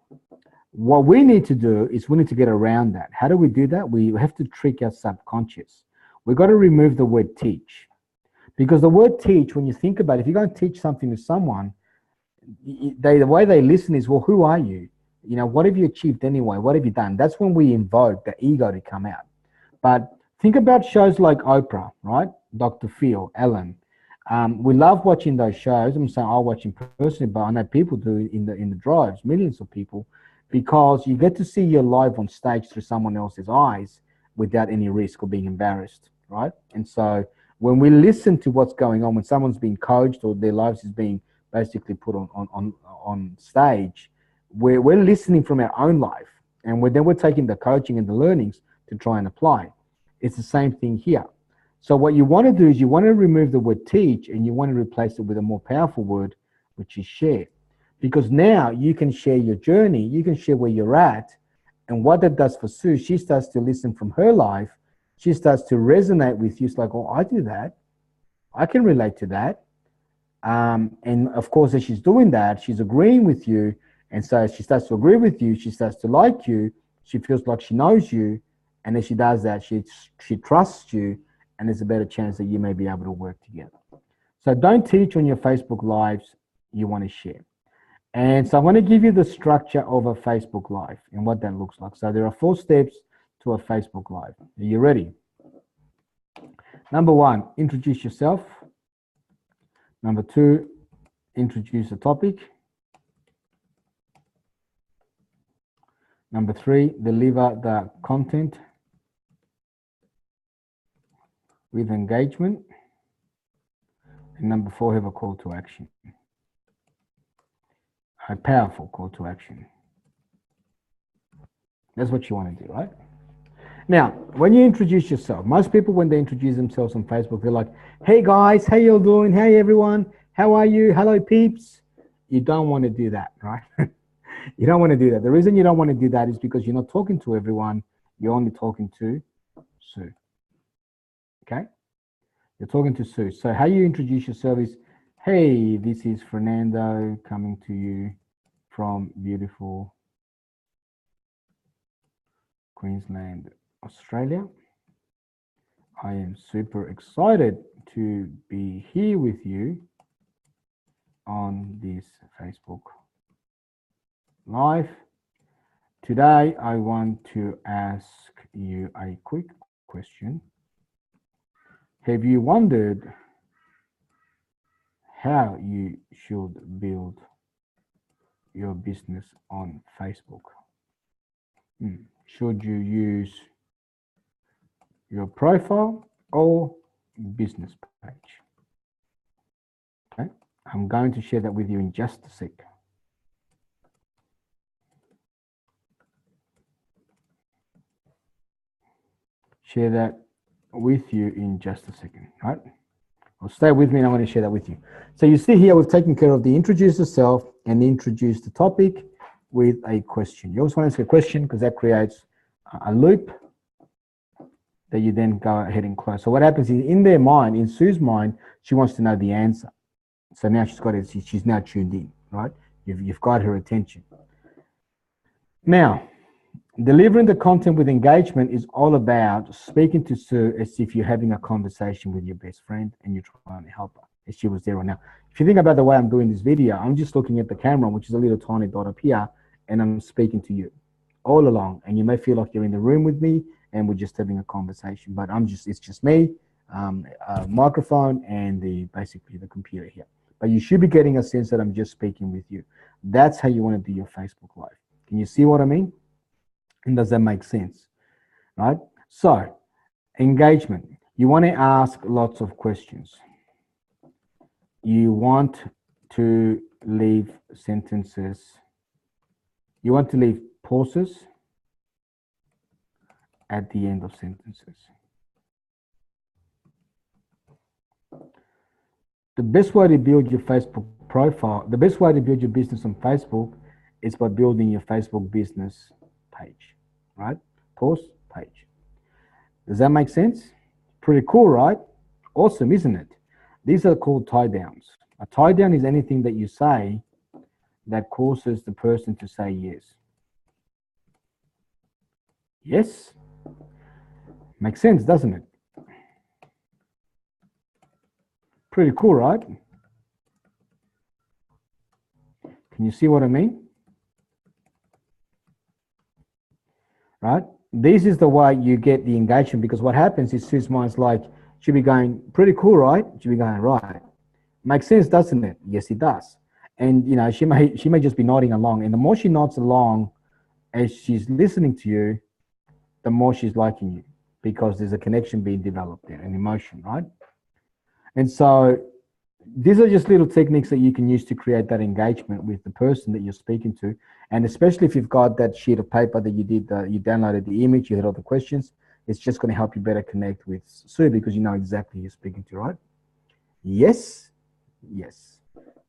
what we need to do is we need to get around that. How do we do that? We have to trick our subconscious. We've got to remove the word teach. Because the word teach, when you think about it, if you're going to teach something to someone, the way they listen is, well, who are you? You know, what have you achieved anyway? What have you done? That's when we invoke the ego to come out. But think about shows like Oprah, right? Dr. Phil, Ellen. We love watching those shows. I'm saying I watch in person, but I know people do in the drives, millions of people, because you get to see your life on stage through someone else's eyes without any risk of being embarrassed, right? And so when we listen to what's going on, when someone's being coached or their lives is being basically put on stage, we're listening from our own life, and then we're taking the coaching and the learnings to try and apply. It's the same thing here. So what you want to do is you want to remove the word teach, and you want to replace it with a more powerful word, which is share. Because now you can share your journey, you can share where you're at, and what that does for Sue, she starts to listen from her life, she starts to resonate with you. It's like, oh, I do that, I can relate to that. And of course, as she's doing that, she's agreeing with you. And so as she starts to agree with you, she starts to like you, she feels like she knows you. And as she does that, she trusts you, and there's a better chance that you may be able to work together. So don't teach on your Facebook Lives, you want to share. And so I want to give you the structure of a Facebook Live and what that looks like. So there are 4 steps to a Facebook Live. Are you ready? Number 1, introduce yourself. Number 2, introduce a topic. Number 3, deliver the content with engagement. And number 4, have a call to action. A powerful call to action. That's what you want to do, right? Now, when you introduce yourself, most people, when they introduce themselves on Facebook, they're like, hey guys, how you all doing? Hey everyone, how are you? Hello peeps. You don't want to do that, right? You don't want to do that. The reason you don't want to do that is because you're not talking to everyone. You're only talking to Sue. Okay? You're talking to Sue. So how you introduce yourself is, hey, this is Fernando coming to you from beautiful Queensland, Australia. I am super excited to be here with you on this Facebook Live. Today, I want to ask you a quick question. Have you wondered how you should build your business on Facebook? Should you use your profile or business page? Okay, I'm going to share that with you in just a sec. Share that with you in just a second, right? Well, stay with me and I'm going to share that with you. So you see here, we've taken care of the introduce yourself and introduce the topic with a question. You always want to ask a question because that creates a loop that you then go ahead and close. So what happens is in their mind, in Sue's mind, she wants to know the answer. So now she's got it, she's now tuned in, right? You've got her attention. Now, Delivering the content with engagement is all about speaking to Sue as if you're having a conversation with your best friend and you're trying to help her as she was there right now. If you think about the way I'm doing this video, I'm just looking at the camera, which is a little tiny dot up here, and I'm speaking to you all along. And you may feel like you're in the room with me and we're just having a conversation, but it's just me, a microphone, and basically the computer here. But you should be getting a sense that I'm just speaking with you. That's how you want to do your Facebook Live. Can you see what I mean? And does that make sense? Right? So, engagement. You want to ask lots of questions. You want to leave sentences. You want to leave pauses at the end of sentences. The best way to build your Facebook profile, the best way to build your business on Facebook is by building your Facebook business page, right? Pause, page. Does that make sense? Pretty cool, right? Awesome, isn't it? These are called tie downs. A tie down is anything that you say that causes the person to say yes. Yes? Makes sense, doesn't it? Pretty cool, right? Can you see what I mean? Right? This is the way you get the engagement, because what happens is Sue's mind's like, she'll be going, pretty cool, right? She'll be going, right. Makes sense, doesn't it? Yes, it does. And you know, she may just be nodding along. And the more she nods along as she's listening to you, the more she's liking you, because there's a connection being developed there, an emotion, right? And so these are just little techniques that you can use to create that engagement with the person that you're speaking to. And especially if you've got that sheet of paper that you did, you downloaded the image, you had all the questions, it's just going to help you better connect with Sue, because you know exactly who you're speaking to, right? Yes, yes,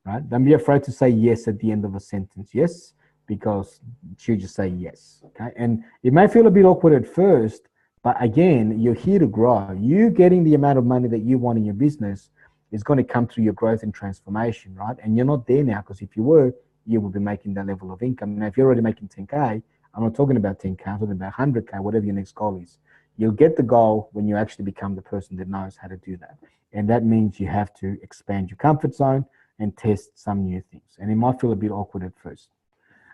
right? Don't be afraid to say yes at the end of a sentence. Yes, because she'll just say yes, okay? And it may feel a bit awkward at first, but again, you're here to grow. You getting the amount of money that you want in your business is going to come through your growth and transformation, right? And you're not there now, because if you were, you would be making that level of income. Now, if you're already making 10K, I'm not talking about 10K, I'm talking about 100K, whatever your next goal is. You'll get the goal when you actually become the person that knows how to do that. And that means you have to expand your comfort zone and test some new things. And it might feel a bit awkward at first.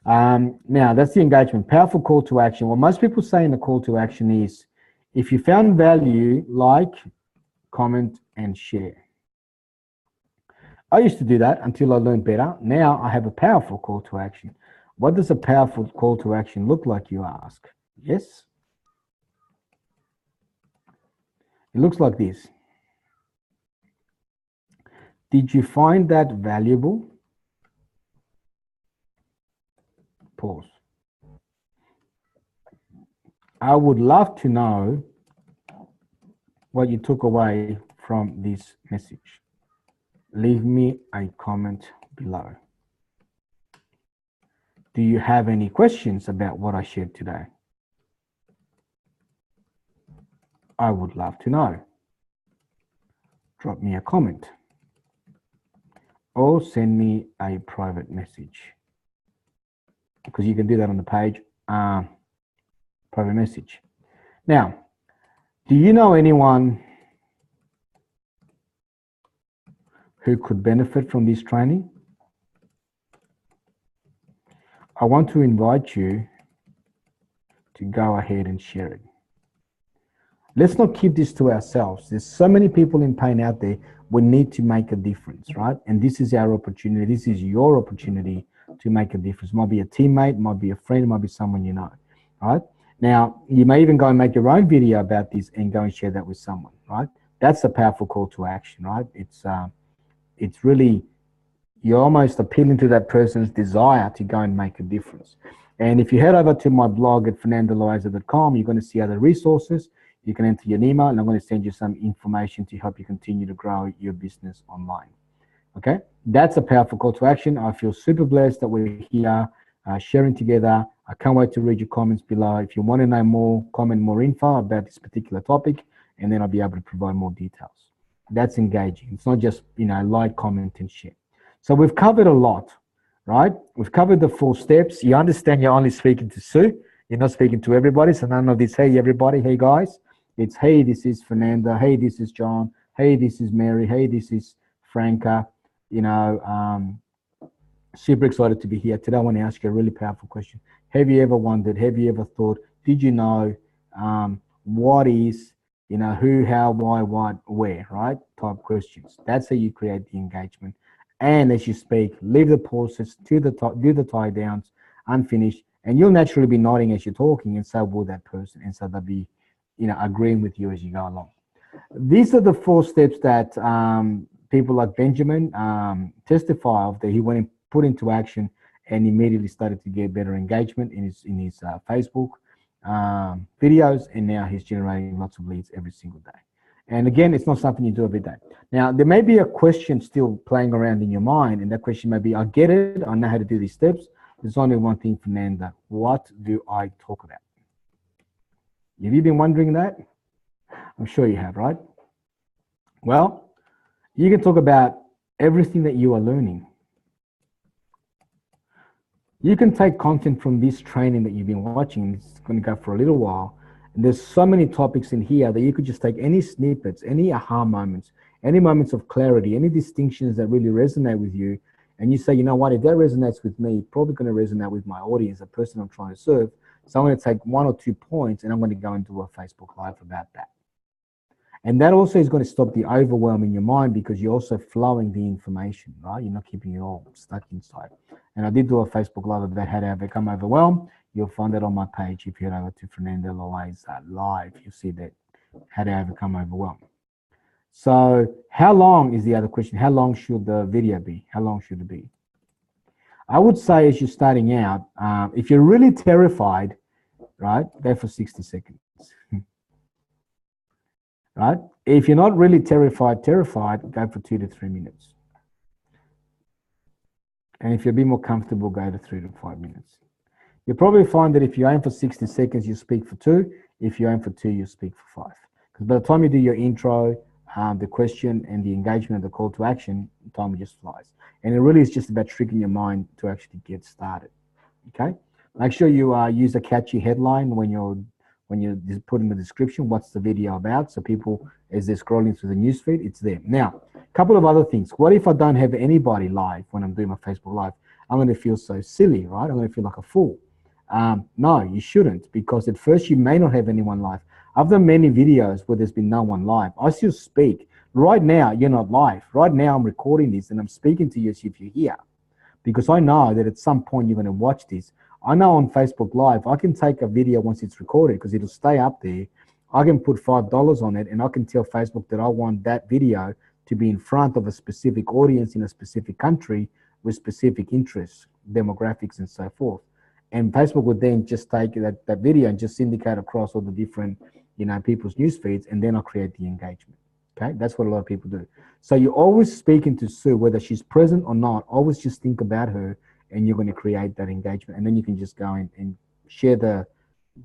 Now, that's the engagement. Powerful call to action. What most people say in the call to action is, if you found value, like, comment, and share. I used to do that until I learned better. Now I have a powerful call to action. What does a powerful call to action look like, you ask? Yes? It looks like this. Did you find that valuable? Pause. I would love to know what you took away from this message. Leave me a comment below. Do you have any questions about what I shared today? I would love to know. Drop me a comment or send me a private message, because you can do that on the page. Private message. Now, do you know anyone who could benefit from this training? I want to invite you to go ahead and share it. Let's not keep this to ourselves. There's so many people in pain out there. We need to make a difference, right? And this is our opportunity. This is your opportunity to make a difference. Might be a teammate, might be a friend, might be someone you know, right? Now, you may even go and make your own video about this and go and share that with someone, right? That's a powerful call to action, right? It's really, you're almost appealing to that person's desire to go and make a difference. And if you head over to my blog at fernandoloaiza.com, you're going to see other resources. You can enter your email, and I'm going to send you some information to help you continue to grow your business online. Okay, that's a powerful call to action. I feel super blessed that we're here sharing together. I can't wait to read your comments below. If you want to know more, comment more info about this particular topic, and then I'll be able to provide more details. That's engaging. It's not just, like, comment, and share. So we've covered a lot, right? We've covered the 4 steps. You understand you're only speaking to Sue. You're not speaking to everybody, so none of this, hey, everybody, hey, guys. It's, hey, this is Fernanda. Hey, this is John. Hey, this is Mary. Hey, this is Franca. You know, super excited to be here. Today, I want to ask you a really powerful question. Have you ever wondered, have you ever thought, did you know what is, you know, who, how, why, what, where, right? Type questions. That's how you create the engagement. And as you speak, leave the pauses, do the tie downs, unfinished, and you'll naturally be nodding as you're talking, and so will that person. And so they'll be, you know, agreeing with you as you go along. These are the 4 steps that people like Benjamin testify of, that he went and put into action and immediately started to get better engagement in his Facebook videos, and now he's generating lots of leads every single day. And again, it's not something you do every day. Now, there may be a question still playing around in your mind, and that question may be, I get it, I know how to do these steps. There's only one thing, Fernanda. What do I talk about? Have you been wondering that? I'm sure you have, right? Well, you can talk about everything that you are learning. You can take content from this training that you've been watching. It's going to go for a little while. And there's so many topics in here that you could just take any snippets, any aha moments, any moments of clarity, any distinctions that really resonate with you. And you say, you know what, if that resonates with me, probably going to resonate with my audience, the person I'm trying to serve. So I'm going to take 1 or 2 points and I'm going to go and do a Facebook Live about that. And that also is going to stop the overwhelm in your mind, because you're also flowing the information, right? You're not keeping it all stuck inside. And I did do a Facebook Live about how to overcome overwhelm. You'll find that on my page. If you head over to Fernanda Loaiz Live, you'll see that, how to overcome overwhelm. So how long is the other question? How long should the video be? How long should it be? I would say, as you're starting out, if you're really terrified, right, go for 60 seconds. Right? If you're not really terrified, go for 2 to 3 minutes. And if you're a bit more comfortable, go to 3 to 5 minutes. You'll probably find that if you aim for 60 seconds, you speak for 2. If you aim for 2, you speak for 5. Because by the time you do your intro, the question and the engagement and the call to action, time just flies. And it really is just about tricking your mind to actually get started. Okay? Make sure you use a catchy headline when you put in the description what's the video about, so people, as they're scrolling through the newsfeed, it's there. Now, a couple of other things. What if I don't have anybody live when I'm doing my Facebook Live? I'm going to feel so silly, right? I'm going to feel like a fool. No, you shouldn't, because at first you may not have anyone live. I've done many videos where there's been no one live. I still speak. Right now, you're not live. Right now, I'm recording this and I'm speaking to you as if you're here, because I know that at some point you're going to watch this. I know on Facebook Live, I can take a video once it's recorded, because it'll stay up there. I can put $5 on it, and I can tell Facebook that I want that video to be in front of a specific audience in a specific country with specific interests, demographics, and so forth. And Facebook would then just take that video and just syndicate across all the different, you know, people's news feeds, and then I'll create the engagement. Okay, that's what a lot of people do. So you're always speaking to Sue, whether she's present or not. Always just think about her, and you're going to create that engagement. And then you can just go in and share the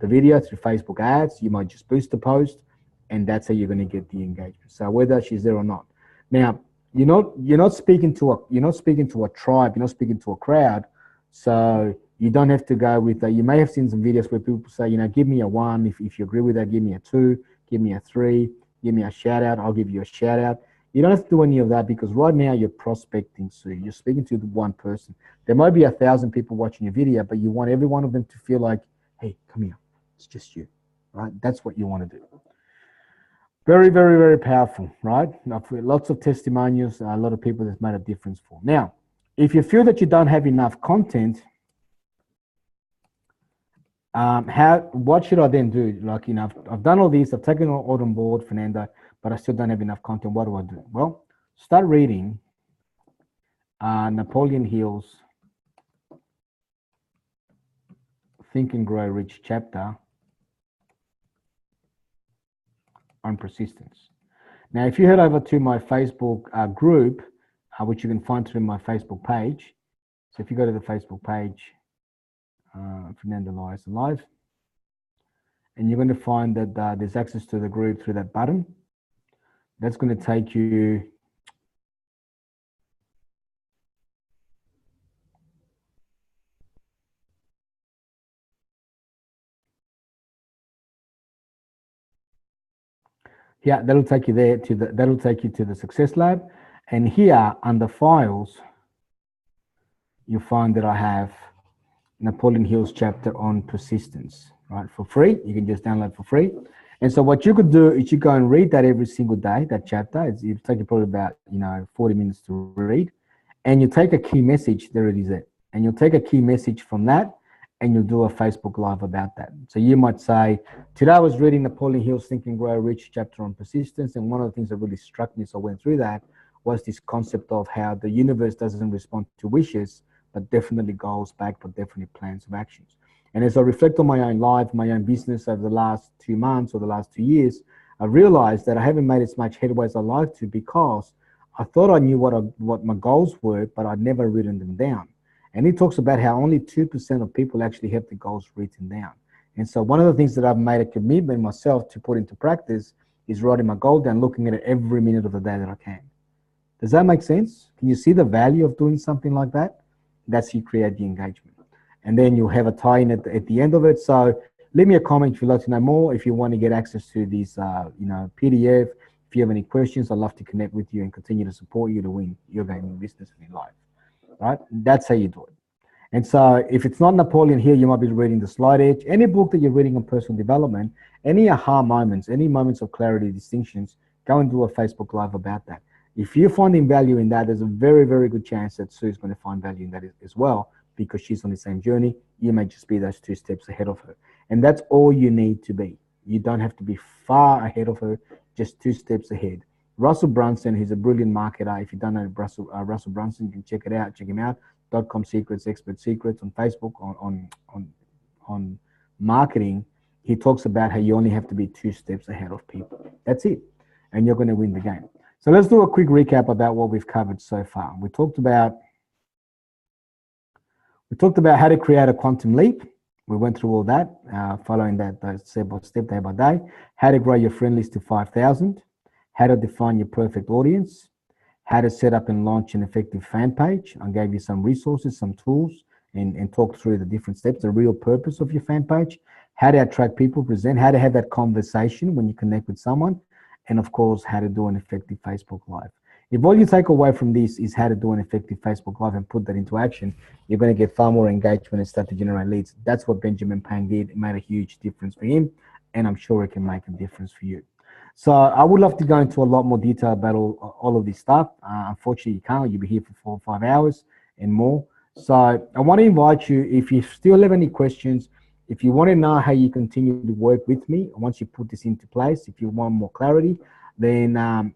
video through Facebook ads. You might just boost the post, and that's how you're going to get the engagement. So whether she's there or not. Now, you're not speaking to a tribe. You're not speaking to a crowd. So you don't have to go with you may have seen some videos where people say, you know, give me a 1. If you agree with that, give me a 2, give me a 3, give me a shout out. I'll give you a shout out. You don't have to do any of that, because right now you're prospecting. So you're speaking to the one person. There might be 1,000 people watching your video, but you want every one of them to feel like, hey, come here. It's just you, right? That's what you want to do. Very, very, very powerful, right? Now, for lots of testimonials, a lot of people that's made a difference for. Now, if you feel that you don't have enough content, what should I then do? Like, you know, I've done all these, I've taken all on board, Fernanda, but I still don't have enough content. What do I do? Well, start reading Napoleon Hill's Think and Grow Rich chapter on persistence. Now, if you head over to my Facebook group, which you can find through my Facebook page. So if you go to the Facebook page, Fernanda Loaiz Live, and you're going to find that there's access to the group through that button. That's going to take you Yeah, that'll take you there to the, that'll take you to the Success Lab. And here under files, you'll find that I have Napoleon Hill's chapter on persistence, right? For free. You can just download for free. And so what you could do is you go and read that every single day, that chapter. It'll take you probably about, 40 minutes to read. And you take a key message, there it is there. And you'll take a key message from that and you'll do a Facebook Live about that. So you might say, today I was reading Napoleon Hill's Think and Grow Rich chapter on persistence. And one of the things that really struck me, so I went through that, was this concept of how the universe doesn't respond to wishes, but definitely goals back, but definitely plans of actions. And as I reflect on my own life, my own business over the last 2 months or the last 2 years, I realized that I haven't made as much headway as I'd like to because I thought I knew what my goals were, but I'd never written them down. And he talks about how only 2% of people actually have the goals written down. And so one of the things that I've made a commitment myself to put into practice is writing my goal down, looking at it every minute of the day that I can. Does that make sense? Can you see the value of doing something like that? That's how you create the engagement. And then you'll have a tie-in at the end of it. So leave me a comment if you'd like to know more. If you want to get access to these, PDF, if you have any questions, I'd love to connect with you and continue to support you to win your gaming business and in life. Right? That's how you do it. And so if it's not Napoleon Hill, you might be reading The Slight Edge. Any book that you're reading on personal development, any aha moments, any moments of clarity, distinctions, go and do a Facebook Live about that. If you're finding value in that, there's a very, very good chance that Sue's going to find value in that as well, because she's on the same journey. You may just be those 2 steps ahead of her. And that's all you need to be. You don't have to be far ahead of her, just 2 steps ahead. Russell Brunson, he's a brilliant marketer. If you don't know Russell Brunson, you can check it out. Check him out. .com Secrets, Expert Secrets on Facebook, on marketing. He talks about how you only have to be 2 steps ahead of people. That's it. And you're going to win the game. So let's do a quick recap about what we've covered so far. We talked about how to create a quantum leap. We went through all that, following that step by step, day by day. How to grow your friend list to 5,000. How to define your perfect audience. How to set up and launch an effective fan page. I gave you some resources, some tools, and talked through the different steps, the real purpose of your fan page. How to attract people, present, how to have that conversation when you connect with someone. And of course, how to do an effective Facebook Live. If all you take away from this is how to do an effective Facebook Live and put that into action, you're going to get far more engagement and start to generate leads. That's what Benjamin Pang did. It made a huge difference for him, and I'm sure it can make a difference for you. So I would love to go into a lot more detail about all of this stuff. Unfortunately, you can't. You'll be here for 4 or 5 hours and more. So I want to invite you, if you still have any questions, if you want to know how you continue to work with me, once you put this into place, if you want more clarity, then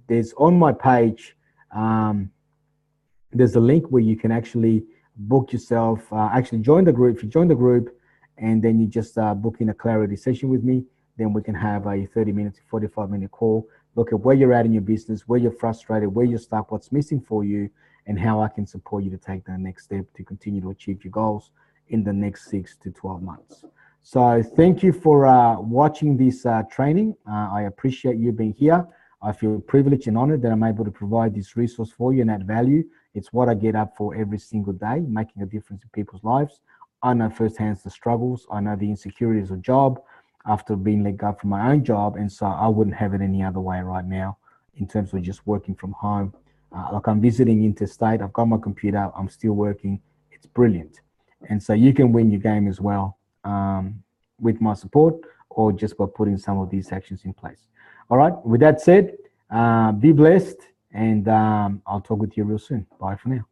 there's on my page, there's a link where you can actually book yourself, actually join the group. If you join the group and then you just book in a clarity session with me, then we can have a 30-minute to 45-minute call, look at where you're at in your business, where you're frustrated, where you're stuck, what's missing for you, and how I can support you to take the next step to continue to achieve your goals in the next 6 to 12 months. So thank you for watching this training. I appreciate you being here. I feel privileged and honored that I'm able to provide this resource for you and add value. It's what I get up for every single day, making a difference in people's lives. I know firsthand the struggles. I know the insecurities of job after being let go from my own job. And so I wouldn't have it any other way right now in terms of just working from home. Like I'm visiting interstate. I've got my computer. I'm still working. It's brilliant. And so you can win your game as well with my support or just by putting some of these actions in place. All right. With that said, be blessed, and I'll talk with you real soon. Bye for now.